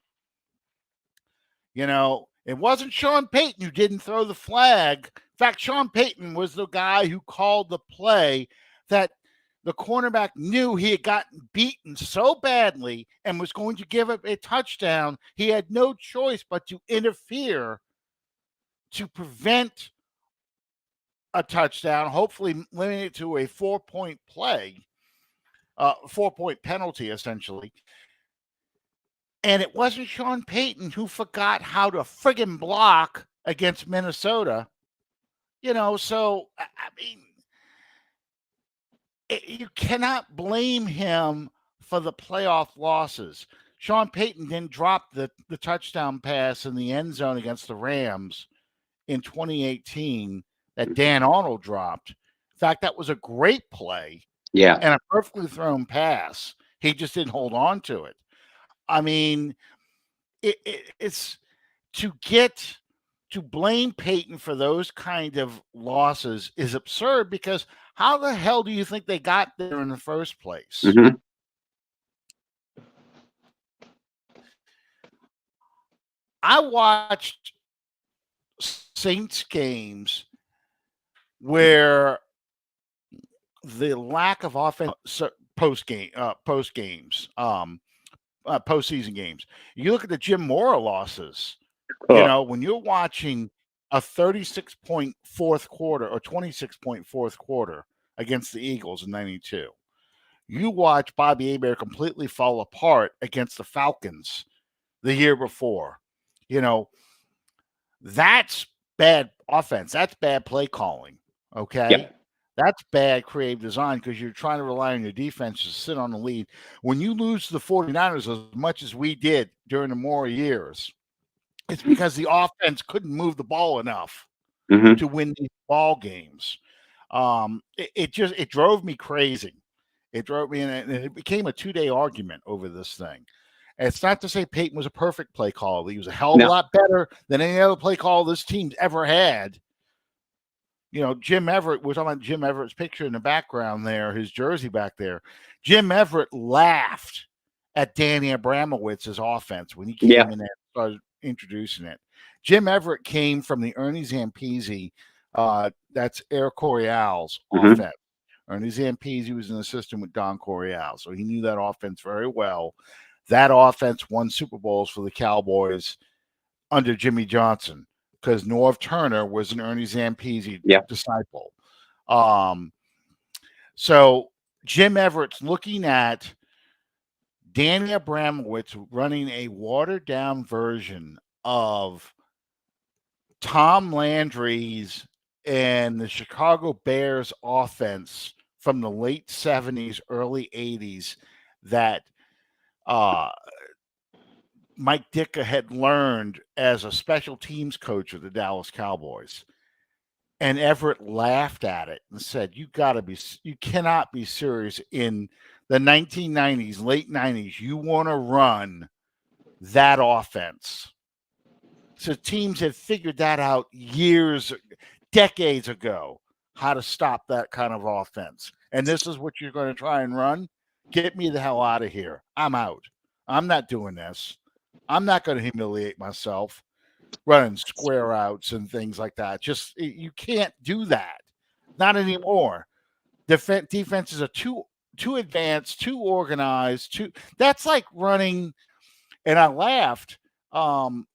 It wasn't Sean Payton who didn't throw the flag. In fact, Sean Payton was the guy who called the play that the cornerback knew he had gotten beaten so badly and was going to give up a touchdown. He had no choice but to interfere to prevent a touchdown, hopefully limit it to a 4-point play, 4-point penalty, essentially. And it wasn't Sean Payton who forgot how to friggin' block against Minnesota. So, I mean, you cannot blame him for the playoff losses. Sean Payton didn't drop the touchdown pass in the end zone against the Rams in 2018 that Dan Arnold dropped. In fact, that was a great play. Yeah. And a perfectly thrown pass. He just didn't hold on to it. I mean, it's to blame Payton for those kind of losses is absurd because how the hell do you think they got there in the first place? Mm-hmm. I watched Saints games where the lack of offense postseason games. You look at the Jim Mora losses. When you're watching a 36-point fourth quarter or 26-point fourth quarter against the Eagles in '92, You watch Bobby Hebert completely fall apart against the Falcons the year before. You know, that's bad offense. That's bad play calling. Okay. Yep. That's bad creative design because you're trying to rely on your defense to sit on the lead. When you lose to the 49ers as much as we did during the Mora years, it's because the offense couldn't move the ball enough to win these ball games. It drove me crazy. It drove me, and it became a 2-day argument over this thing. And it's not to say Peyton was a perfect play caller. He was a hell of a lot better than any other play call this team's ever had. You know, Jim Everett, we're talking about Jim Everett's picture in the background there, his jersey back there. Jim Everett laughed at Danny Abramowitz's offense when he came in and started introducing it. Jim Everett came from the Ernie Zampese, that's Air Coryell's offense. Ernie Zampese was an assistant with Don Coryell, so he knew that offense very well. That offense won Super Bowls for the Cowboys under Jimmy Johnson because Norv Turner was an Ernie Zampese disciple. So Jim Everett's looking at Danny Abramowitz running a watered-down version of Tom Landry's and the Chicago Bears offense from the late 70s, early 80s that Mike Ditka had learned as a special teams coach of the Dallas Cowboys. And Everett laughed at it and said, you cannot be serious. In the 1990s, late 90s, you want to run that offense. So teams had figured that out decades ago, how to stop that kind of offense. And this is what you're going to try and run? Get me the hell out of here. I'm out. I'm not doing this. I'm not going to humiliate myself running square outs and things like that. You can't do that. Not anymore. Defenses are too advanced, too organized, that's like running. And I laughed. What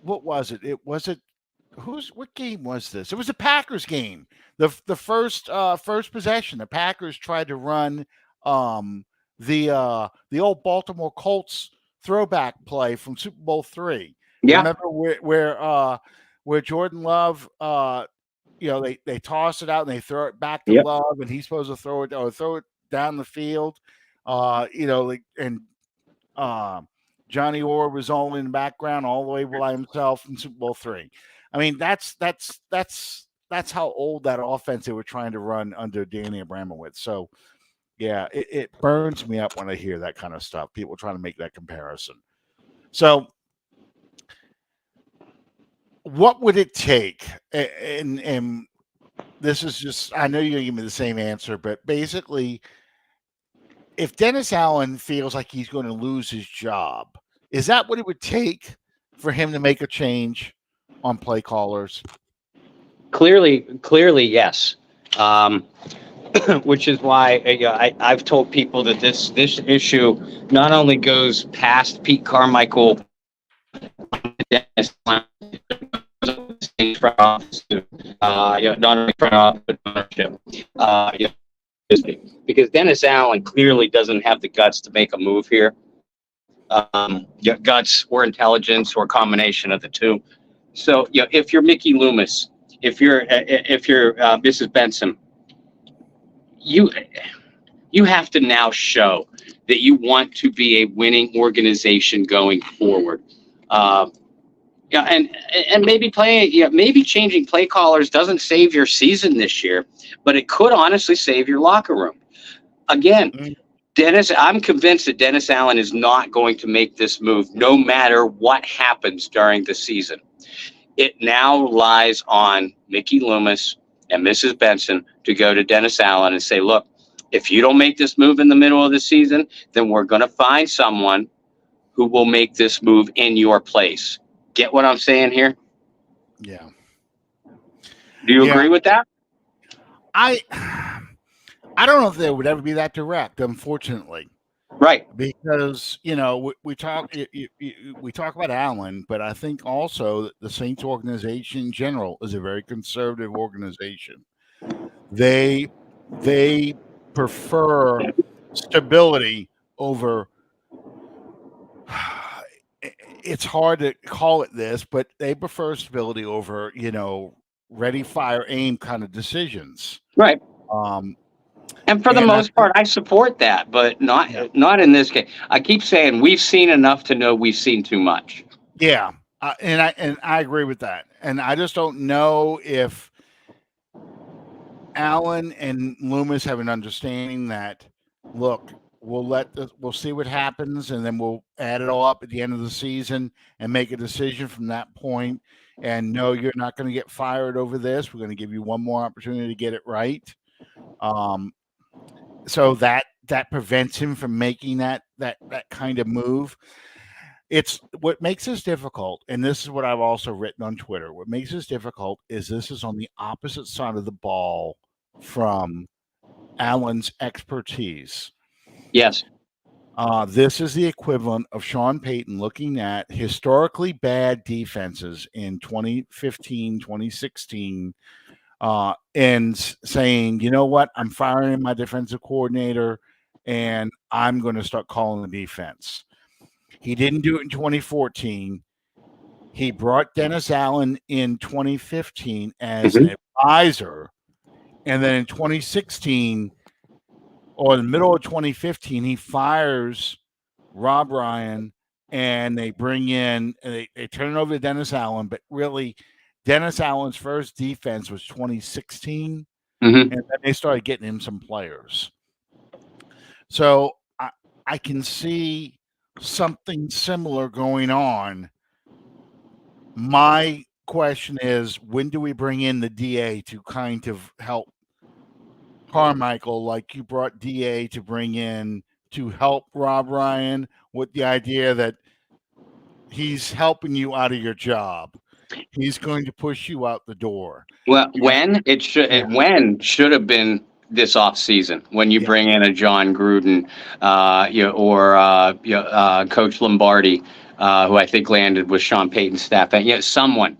was it? What game was this? It was a Packers game. The first possession, the Packers tried to run the old Baltimore Colts throwback play from Super Bowl III. Yeah. Remember where Jordan Love, they toss it out and they throw it back to Love, and he's supposed to throw it down the field. Johnny Orr was all in the background all the way by himself in Super Bowl III. I mean, that's how old that offense they were trying to run under Danny Abramowitz. So, yeah, it burns me up when I hear that kind of stuff. People trying to make that comparison. So, what would it take? And this is just, I know you're going to give me the same answer, but basically, if Dennis Allen feels like he's going to lose his job, is that what it would take for him to make a change on play callers? Clearly, yes. Which is why I've told people that this issue not only goes past Pete Carmichael, Dennis Allen, front office, not only front office but ownership. Because Dennis Allen clearly doesn't have the guts to make a move here. Guts or intelligence or combination of the two. So, if you're Mickey Loomis, if you're Mrs. Benson, you have to now show that you want to be a winning organization going forward. And maybe maybe changing play callers doesn't save your season this year, but it could honestly save your locker room. Again, I'm convinced that Dennis Allen is not going to make this move no matter what happens during the season. It now lies on Mickey Loomis and Mrs. Benson to go to Dennis Allen and say, look, if you don't make this move in the middle of the season, then we're going to find someone who will make this move in your place. Get what I'm saying here? Yeah. Do you agree with that? I don't know if they would ever be that direct, unfortunately. Right. Because, we talk about Allen, but I think also the Saints organization in general is a very conservative organization. They prefer stability over. It's hard to call it this, but they prefer stability over, ready, fire, aim kind of decisions. Right. Um, And for the most part, I support that, but not in this case. I keep saying we've seen enough to know we've seen too much. Yeah, and I agree with that. And I just don't know if Allen and Loomis have an understanding that, look, we'll see what happens, and then we'll add it all up at the end of the season and make a decision from that point. And no, you're not going to get fired over this. We're going to give you one more opportunity to get it right. So that prevents him from making that kind of move. It's what makes this difficult, and this is what I've also written on Twitter. What makes this difficult is this is on the opposite side of the ball from Allen's expertise. Yes. This is the equivalent of Sean Payton looking at historically bad defenses in 2015, 2016, and saying, you know what, I'm firing my defensive coordinator, and I'm going to start calling the defense. He didn't do it in 2014. He brought Dennis Allen in 2015 as an advisor. And then in 2016, or in the middle of 2015, he fires Rob Ryan, and they bring in, they turn it over to Dennis Allen. But really, Dennis Allen's first defense was 2016, and then they started getting him some players. So I can see something similar going on. My question is, when do we bring in the DA to kind of help Carmichael, like you brought DA to bring in to help Rob Ryan with the idea that he's helping you out of your job? He's going to push you out the door. Well, when should have been this off season, when you bring in a John Gruden, or Coach Lombardi, who I think landed with Sean Payton's staff, and someone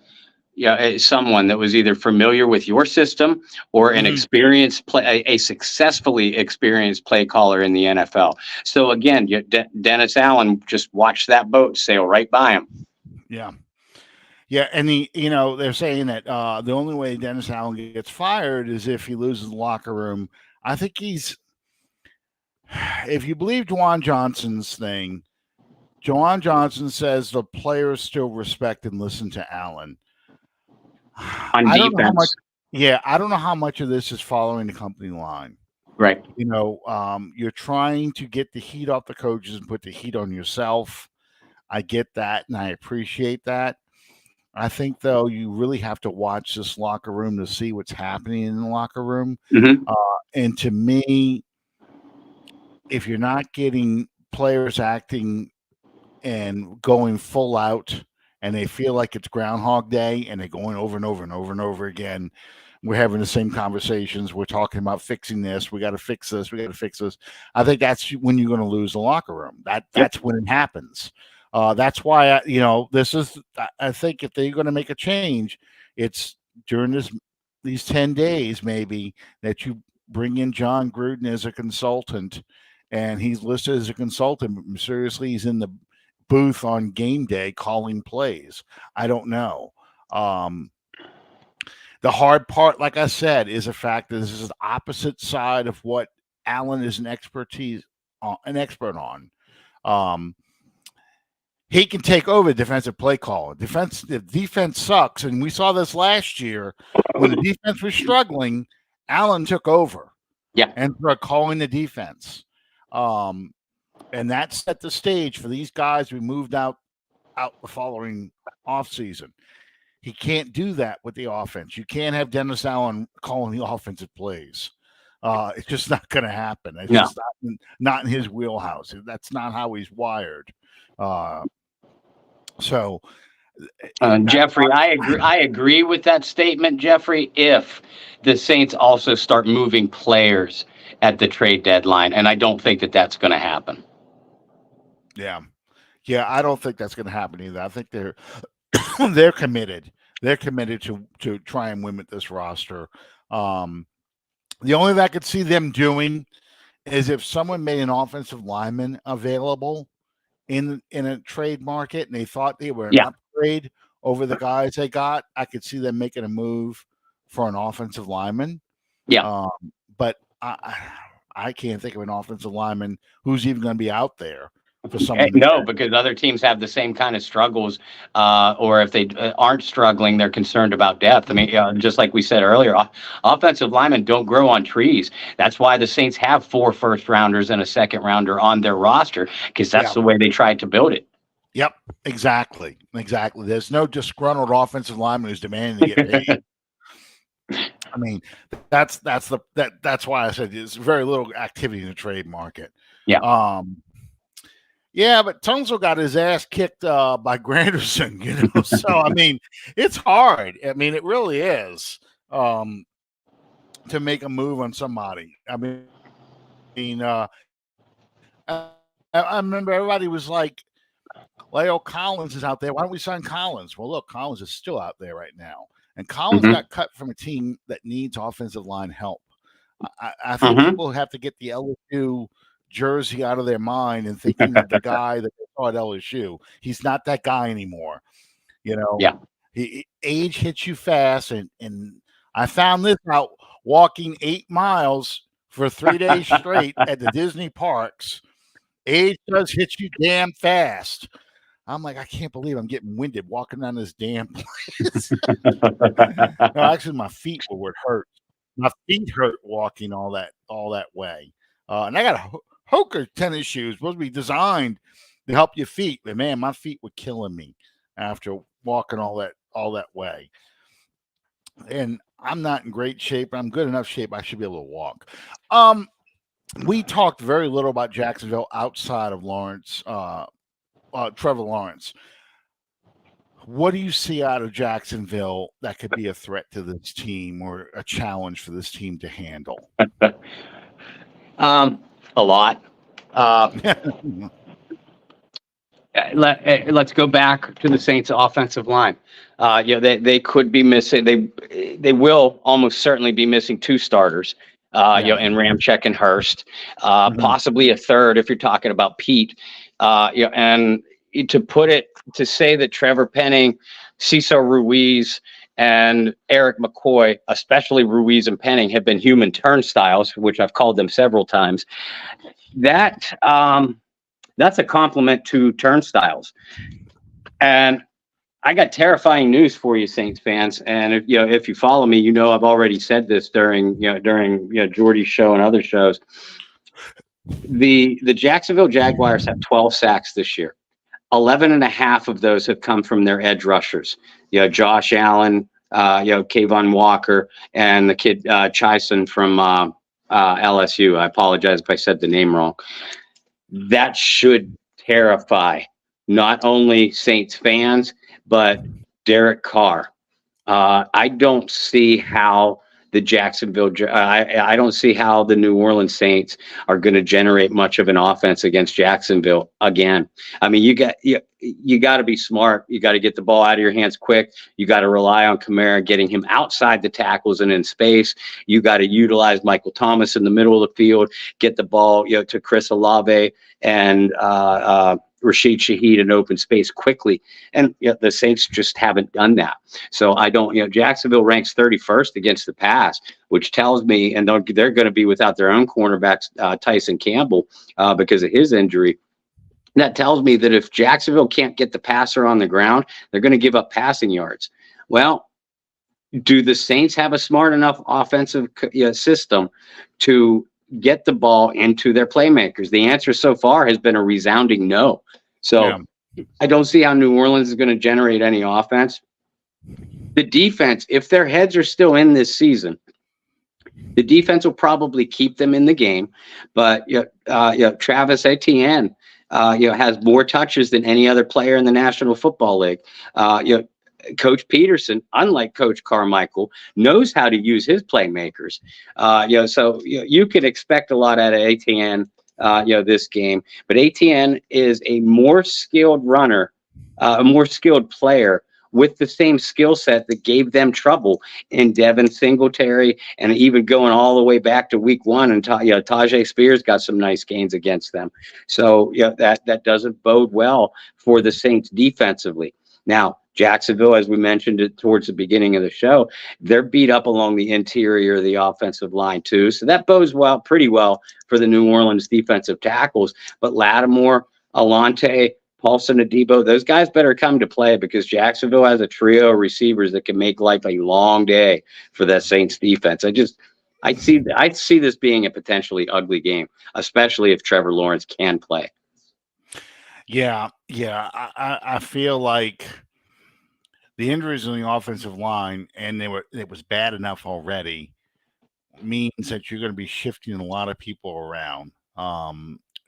that was either familiar with your system or an experienced a successfully experienced play caller in the NFL. So again, Dennis Allen just watched that boat sail right by him. Yeah. Yeah, and they're saying that the only way Dennis Allen gets fired is if he loses the locker room. I think if you believe Juwan Johnson's thing, Juwan Johnson says the players still respect and listen to Allen. On defense. I don't know how much of this is following the company line. Right. You're trying to get the heat off the coaches and put the heat on yourself. I get that, and I appreciate that. I think, though, you really have to watch this locker room to see what's happening in the locker room. And to me, if you're not getting players acting and going full out, and they feel like it's Groundhog Day, and they're going over and over and over and over again, we're having the same conversations. We're talking about fixing this. We got to fix this. We got to fix this. I think that's when you're going to lose the locker room. That's when it happens. That's why, I think if they're going to make a change, it's during these 10 days, maybe, that you bring in John Gruden as a consultant, and he's listed as a consultant, but seriously, he's in the booth on game day calling plays. I don't know. The hard part, like I said, is the fact that this is the opposite side of what Allen is an expert on. He can take over defensive play call. Defense sucks, and we saw this last year when the defense was struggling. Allen took over, and started calling the defense, and that set the stage for these guys we moved out the following offseason. He can't do that with the offense. You can't have Dennis Allen calling the offensive plays. It's just not going to happen. It's just not in his wheelhouse. That's not how he's wired. Jeffrey, I agree with that statement, Jeffrey, if the Saints also start moving players at the trade deadline, and I don't think that that's going to happen. Yeah, I don't think that's going to happen either. I think they're committed. They're committed to try and win with this roster. The only thing I could see them doing is if someone made an offensive lineman available in a trade market and they thought they were an Yeah. upgrade over the guys they got, I could see them making a move for an offensive lineman. Yeah. But I can't think of an offensive lineman who's even going to be out there for someone. No, because other teams have the same kind of struggles, or if they aren't struggling, they're concerned about depth. I mean, just like we said earlier, offensive linemen don't grow on trees. That's why the Saints have 4 first-rounders and a second-rounder on their roster, because that's the way they tried to build it. Yep, exactly. There's no disgruntled offensive lineman who's demanding to get paid. I mean, that's why I said there's very little activity in the trade market. Yeah. Yeah, but Tunsil got his ass kicked by Granderson, you know. So I mean, it's hard. I mean, it really is to make a move on somebody. I mean, I remember everybody was like, Leo Collins is out there. Why don't we sign Collins? Well, look, Collins is still out there right now. And Collins got cut from a team that needs offensive line help. I think people have to get the LSU jersey out of their mind and thinking of the guy that they saw at LSU. He's not that guy anymore. You know, age hits you fast. And I found this out walking 8 miles for 3 days straight at the Disney parks. Age does hit you damn fast. I'm like, I can't believe I'm getting winded walking down this damn place. No, actually, my feet would hurt. My feet hurt walking all that way. And I got Hoka tennis shoes supposed to be designed to help your feet, but man, my feet were killing me after walking all that way. And I'm not in great shape. I'm good enough shape. I should be able to walk. We talked very little about Jacksonville outside of Lawrence. Trevor Lawrence. What do you see out of Jacksonville that could be a threat to this team or a challenge for this team to handle? A lot. Let's go back to the Saints' offensive line. They could be missing. They will almost certainly be missing 2 starters. In Ramczyk and Hurst, possibly a third if you're talking about Pete. And to say that Trevor Penning, Cesar Ruiz, and Eric McCoy, especially Ruiz and Penning, have been human turnstiles, which I've called them several times. That's a compliment to turnstiles. And I got terrifying news for you, Saints fans. And if you follow me, I've already said this during Jordy's show and other shows. The Jacksonville Jaguars have 12 sacks this year. 11.5 of those have come from their edge rushers. Josh Allen, Kayvon Walker, and the kid Chison from LSU. I apologize if I said the name wrong. That should terrify not only Saints fans, but Derek Carr. I don't see how the I don't see how the New Orleans Saints are going to generate much of an offense against Jacksonville again. I mean, you got to be smart. You got to get the ball out of your hands quick. You got to rely on Kamara getting him outside the tackles and in space. You got to utilize Michael Thomas in the middle of the field, get the ball to Chris Olave and Rashid Shaheed in open space quickly. And the Saints just haven't done that. So I don't, Jacksonville ranks 31st against the pass, which tells me, and they're going to be without their own cornerback, Tyson Campbell, because of his injury. That tells me that if Jacksonville can't get the passer on the ground, they're going to give up passing yards. Well, do the Saints have a smart enough offensive system to get the ball into their playmakers? The answer so far has been a resounding no. So I don't see how New Orleans is going to generate any offense. The defense, if their heads are still in this season, the defense will probably keep them in the game. But Travis Etienne has more touches than any other player in the National Football League. Coach Peterson, unlike Coach Carmichael, knows how to use his playmakers. So you could expect a lot out of Etienne, this game. But Etienne is a more skilled runner, a more skilled player with the same skill set that gave them trouble in Devin Singletary, and even going all the way back to week one. And Tajay Spears got some nice gains against them. So that doesn't bode well for the Saints defensively. Now, Jacksonville, as we mentioned it towards the beginning of the show, they're beat up along the interior of the offensive line too. So that bodes pretty well for the New Orleans defensive tackles. But Lattimore, Alante, Paulson, Adebo, those guys better come to play, because Jacksonville has a trio of receivers that can make life a long day for that Saints defense. I see this being a potentially ugly game, especially if Trevor Lawrence can play. Yeah. I feel like the injuries on the offensive line, and it was bad enough already, means that you're going to be shifting a lot of people around.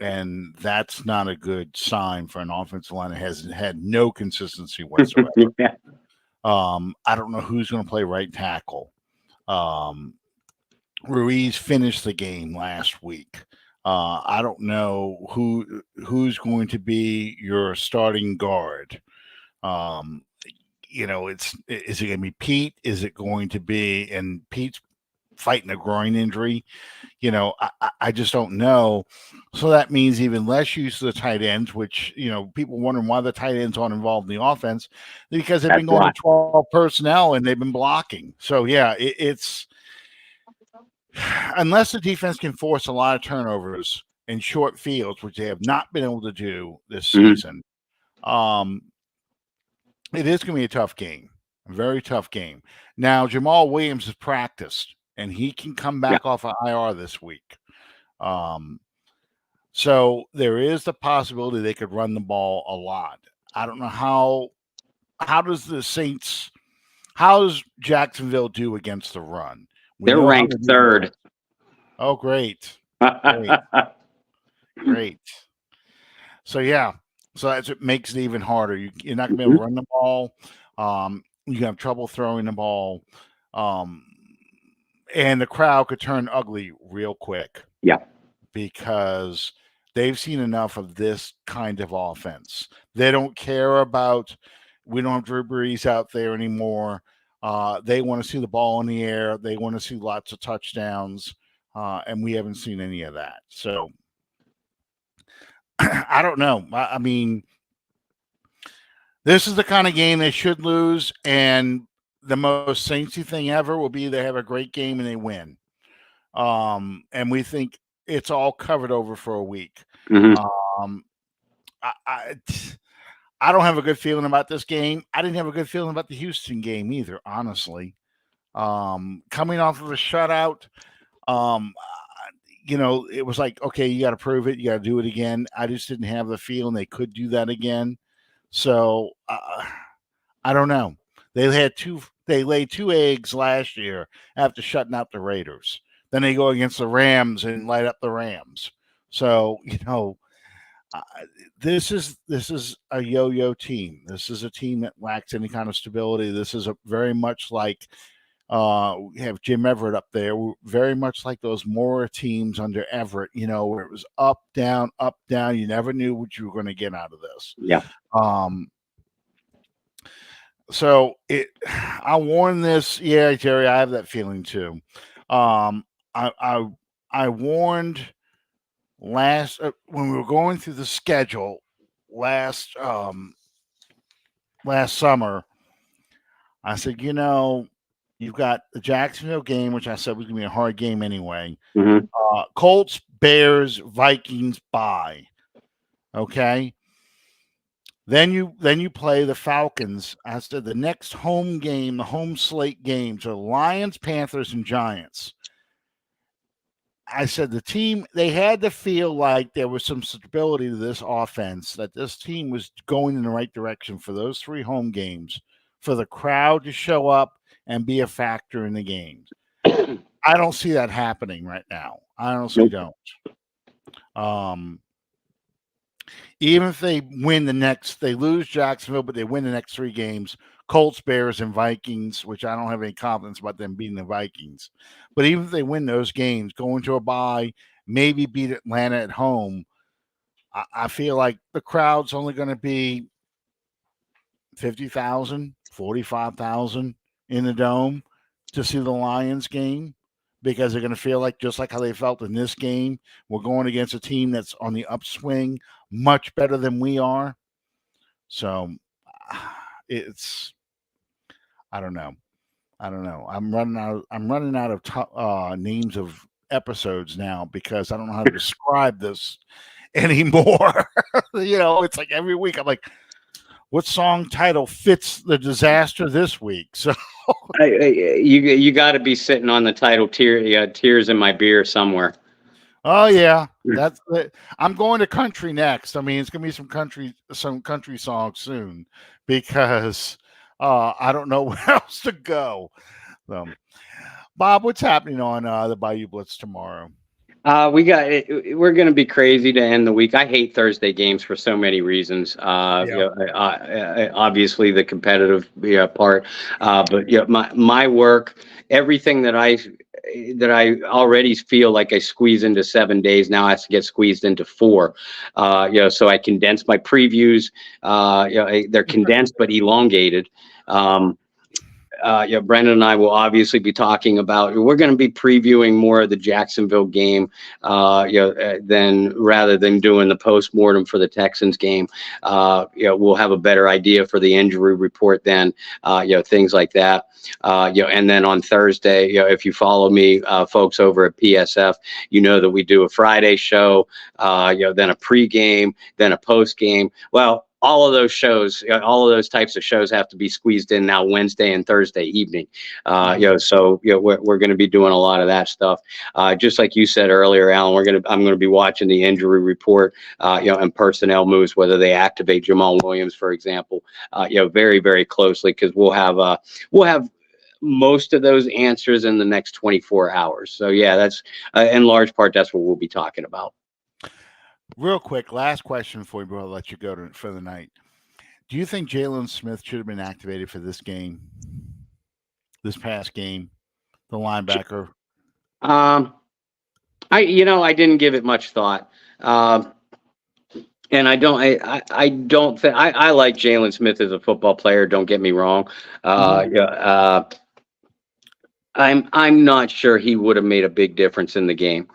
And that's not a good sign for an offensive line that has had no consistency whatsoever. Yeah. I don't know who's going to play right tackle. Ruiz finished the game last week. I don't know who's going to be your starting guard. Is it going to be Pete? Is it going to be, and Pete's fighting a groin injury? I just don't know. So that means even less use of the tight ends, which, people wondering why the tight ends aren't involved in the offense, because they've been going to 12 personnel and they've been blocking. So it's unless the defense can force a lot of turnovers in short fields, which they have not been able to do this season, it is going to be a tough game, a very tough game. Now, Jamal Williams has practiced, and he can come back off of IR this week. So there is the possibility they could run the ball a lot. I don't know how does Jacksonville do against the run? They're ranked third. Oh, great. Great. So, so that's what makes it even harder. You're not going to be able to run the ball. You have trouble throwing the ball. And the crowd could turn ugly real quick. Yeah. Because they've seen enough of this kind of offense. They don't care about, we don't have Drew Brees out there anymore. They want to see the ball in the air. They want to see lots of touchdowns. And we haven't seen any of that. So I don't know. I mean, this is the kind of game they should lose. And the most Saintsy thing ever will be they have a great game and they win. And we think it's all covered over for a week. Mm-hmm. I don't have a good feeling about this game. I didn't have a good feeling about the Houston game either, honestly. Coming off of a shutout, it was like, okay, you got to prove it. You got to do it again. I just didn't have the feeling they could do that again. So I don't know. They laid 2 eggs last year after shutting out the Raiders. Then they go against the Rams and light up the Rams. So, this is a yo-yo team. This is a team that lacks any kind of stability. This is very much like we have Jim Everett up there. We're very much like those Mora teams under Everett, where it was up, down, up, down. You never knew what you were going to get out of this. Yeah. So I warned this. Yeah, Jerry, I have that feeling too. I warned last when we were going through the schedule last summer. I said, you've got the Jacksonville game, which I said was going to be a hard game anyway. Mm-hmm. Colts, Bears, Vikings, bye. Okay. Then you play the Falcons. I said the next home game, the home slate games are Lions, Panthers, and Giants. I said the team, they had to feel like there was some stability to this offense, that this team was going in the right direction for those 3 home games, for the crowd to show up and be a factor in the games. I don't see that happening right now. I honestly don't. Even if they win they lose Jacksonville, but they win the next 3 games, Colts, Bears, and Vikings, which I don't have any confidence about them beating the Vikings. But even if they win those games, go into a bye, maybe beat Atlanta at home, I feel like the crowd's only going to be 50,000, 45,000 in the dome to see the Lions game because they're going to feel like just like how they felt in this game. We're going against a team that's on the upswing, much better than we are. So it's I don't know. I'm running out of names of episodes now because I don't know how to describe this anymore. It's like every week I'm like, what song title fits the disaster this week? So you got to be sitting on the title tears in my beer somewhere. Oh yeah, that's it. I'm going to country next. I mean, it's gonna be some country songs soon because I don't know where else to go. Bob, what's happening on the Bayou Blitz tomorrow? We're going to be crazy to end the week. I hate Thursday games for so many reasons. Obviously the competitive part, but my work, everything that I already feel like I squeeze into 7 days now has to get squeezed into 4. So I condense my previews. They're condensed but elongated. Brendan and I will obviously be talking about. We're going to be previewing more of the Jacksonville game, than rather than doing the postmortem for the Texans game. We'll have a better idea for the injury report then. Things like that. And then on Thursday, if you follow me, folks over at PSF, you know that we do a Friday show, then a pregame, then a postgame. Well, all of those shows, all of those types of shows have to be squeezed in now Wednesday and Thursday evening. So we're going to be doing a lot of that stuff. Just like you said earlier, Alan, I'm going to be watching the injury report, and personnel moves, whether they activate Jamal Williams, for example, very, very closely, because we'll have most of those answers in the next 24 hours. So yeah, that's in large part, that's what we'll be talking about. Real quick, last question before we let you go for the night. Do you think Jalen Smith should have been activated for this game, this past game, the linebacker? I didn't give it much thought. And I don't think I like Jalen Smith as a football player. Don't get me wrong. I'm not sure he would have made a big difference in the game.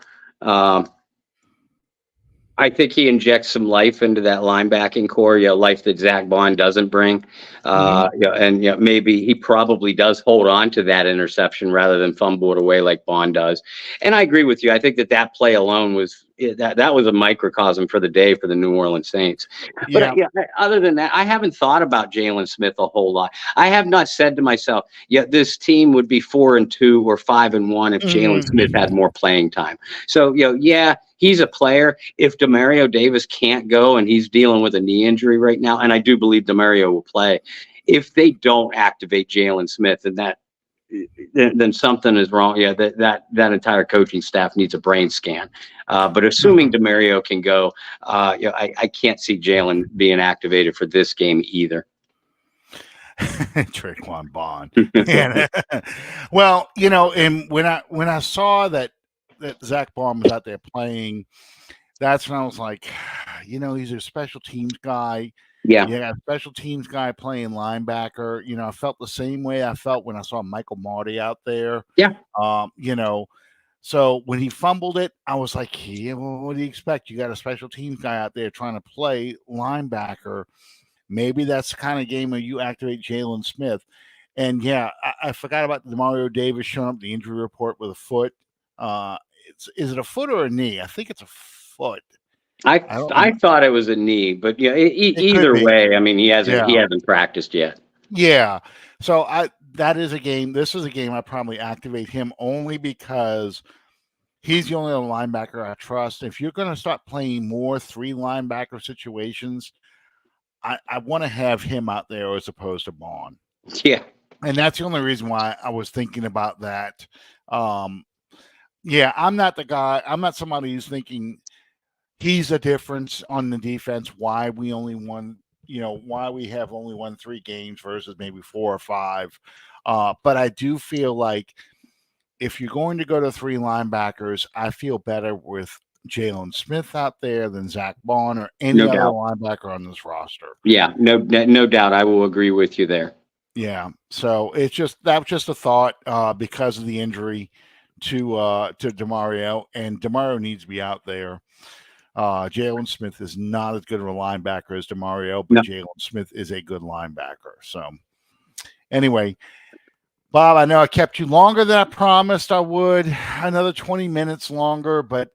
I think he injects some life into that linebacking core, life that Zach Bond doesn't bring. Maybe he probably does hold on to that interception rather than fumble it away like Bond does. And I agree with you. I think that play alone was that was a microcosm for the day for the New Orleans Saints. But other than that, I haven't thought about Jalen Smith a whole lot. I have not said to myself, this team would be 4-2 or 5-1 if Jalen Smith had more playing time. So, he's a player. If Demario Davis can't go and he's dealing with a knee injury right now, and I do believe Demario will play, if they don't activate Jalen Smith, then something is wrong. That entire coaching staff needs a brain scan. But assuming Demario can go, I can't see Jalen being activated for this game either. Traquan Bond. Well, and when I saw that Zach Bond was out there playing, that's when I was like, he's a special teams guy. Yeah, special teams guy playing linebacker. I felt the same way I felt when I saw Michael Marty out there. Yeah. So when he fumbled it, I was like, what do you expect? You got a special teams guy out there trying to play linebacker. Maybe that's the kind of game where you activate Jalen Smith. And I forgot about Demario Davis showing up the injury report with a foot. Is it a foot or a knee? I think it's a foot. I thought it was a knee, but either way, I mean, he hasn't practiced yet. Yeah. So that is a game. This is a game I probably activate him only because he's the only linebacker I trust. If you're going to start playing more 3 linebacker situations, I want to have him out there as opposed to Bond. Yeah. And that's the only reason why I was thinking about that. I'm not the guy. I'm not somebody who's thinking he's a difference on the defense. Why we only won, why we have only won 3 games versus maybe 4 or 5. But I do feel like if you're going to go to 3 linebackers, I feel better with Jalen Smith out there than Zach Bond or any No other doubt. linebacker on this roster. Yeah, no doubt. I will agree with you there. Yeah. So it's just that was just a thought because of the injury to DeMario, and DeMario needs to be out there. Jalen Smith is not as good of a linebacker as DeMario, but No. Jalen Smith is a good linebacker. So anyway, Bob, I know I kept you longer than I promised I would, another 20 minutes longer, but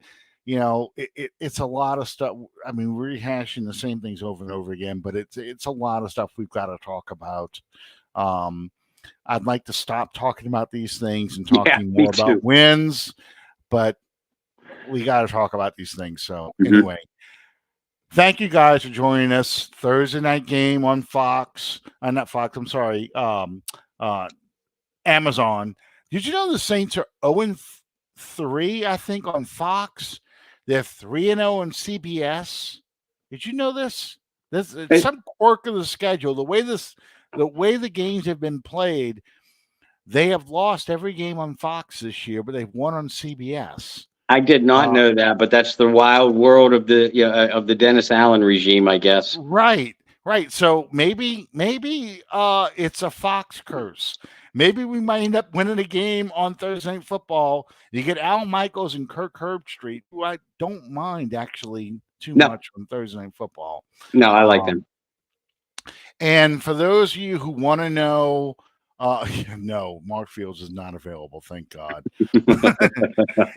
you know, it's a lot of stuff. I mean, we're rehashing the same things over and over again, but it's a lot of stuff we've got to talk about. Um, I'd like to stop talking about these things and talking me more too. about wins, but we got to talk about these things. So Mhm. anyway, thank you guys for joining us. Thursday night game on Fox. Not Fox. I'm sorry. Amazon. Did you know the Saints are 0-3? I think on Fox. They're 3-0 on CBS. Did you know this? It's some quirk of the schedule. The way the games have been played, they have lost every game on Fox this year, but they've won on CBS. I did not know that, but that's the wild world of the Dennis Allen regime, I guess. Right. So maybe it's a Fox curse. Maybe we might end up winning a game on Thursday Night Football. You get Al Michaels and Kirk Herbstreit, who I don't mind actually too much on Thursday Night Football. No, I like them. And for those of you who want to know, no, Mark Fields is not available. Thank God.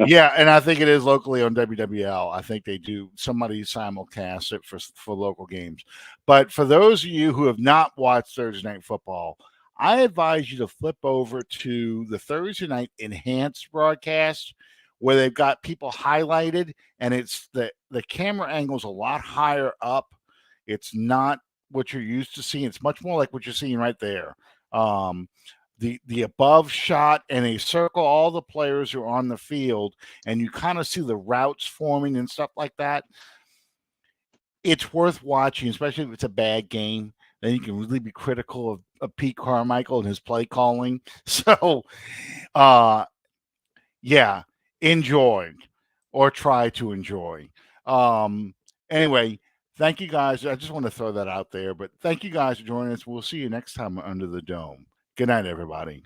Yeah, and I think it is locally on WWL. I think they do. Somebody simulcast it for local games. But for those of you who have not watched Thursday Night Football, I advise you to flip over to the Thursday night enhanced broadcast where they've got people highlighted, and it's the camera angle's a lot higher up. It's not what you're used to seeing. It's much more like what you're seeing right there. The above shot, and they circle all the players who are on the field, and you kind of see the routes forming and stuff like that. It's worth watching, especially if it's a bad game. Then you can really be critical of Pete Carmichael and his play calling. So, yeah, enjoy or try to enjoy. Anyway, thank you guys. I just want to throw that out there, but thank you guys for joining us. We'll see you next time under the dome. Good night, everybody.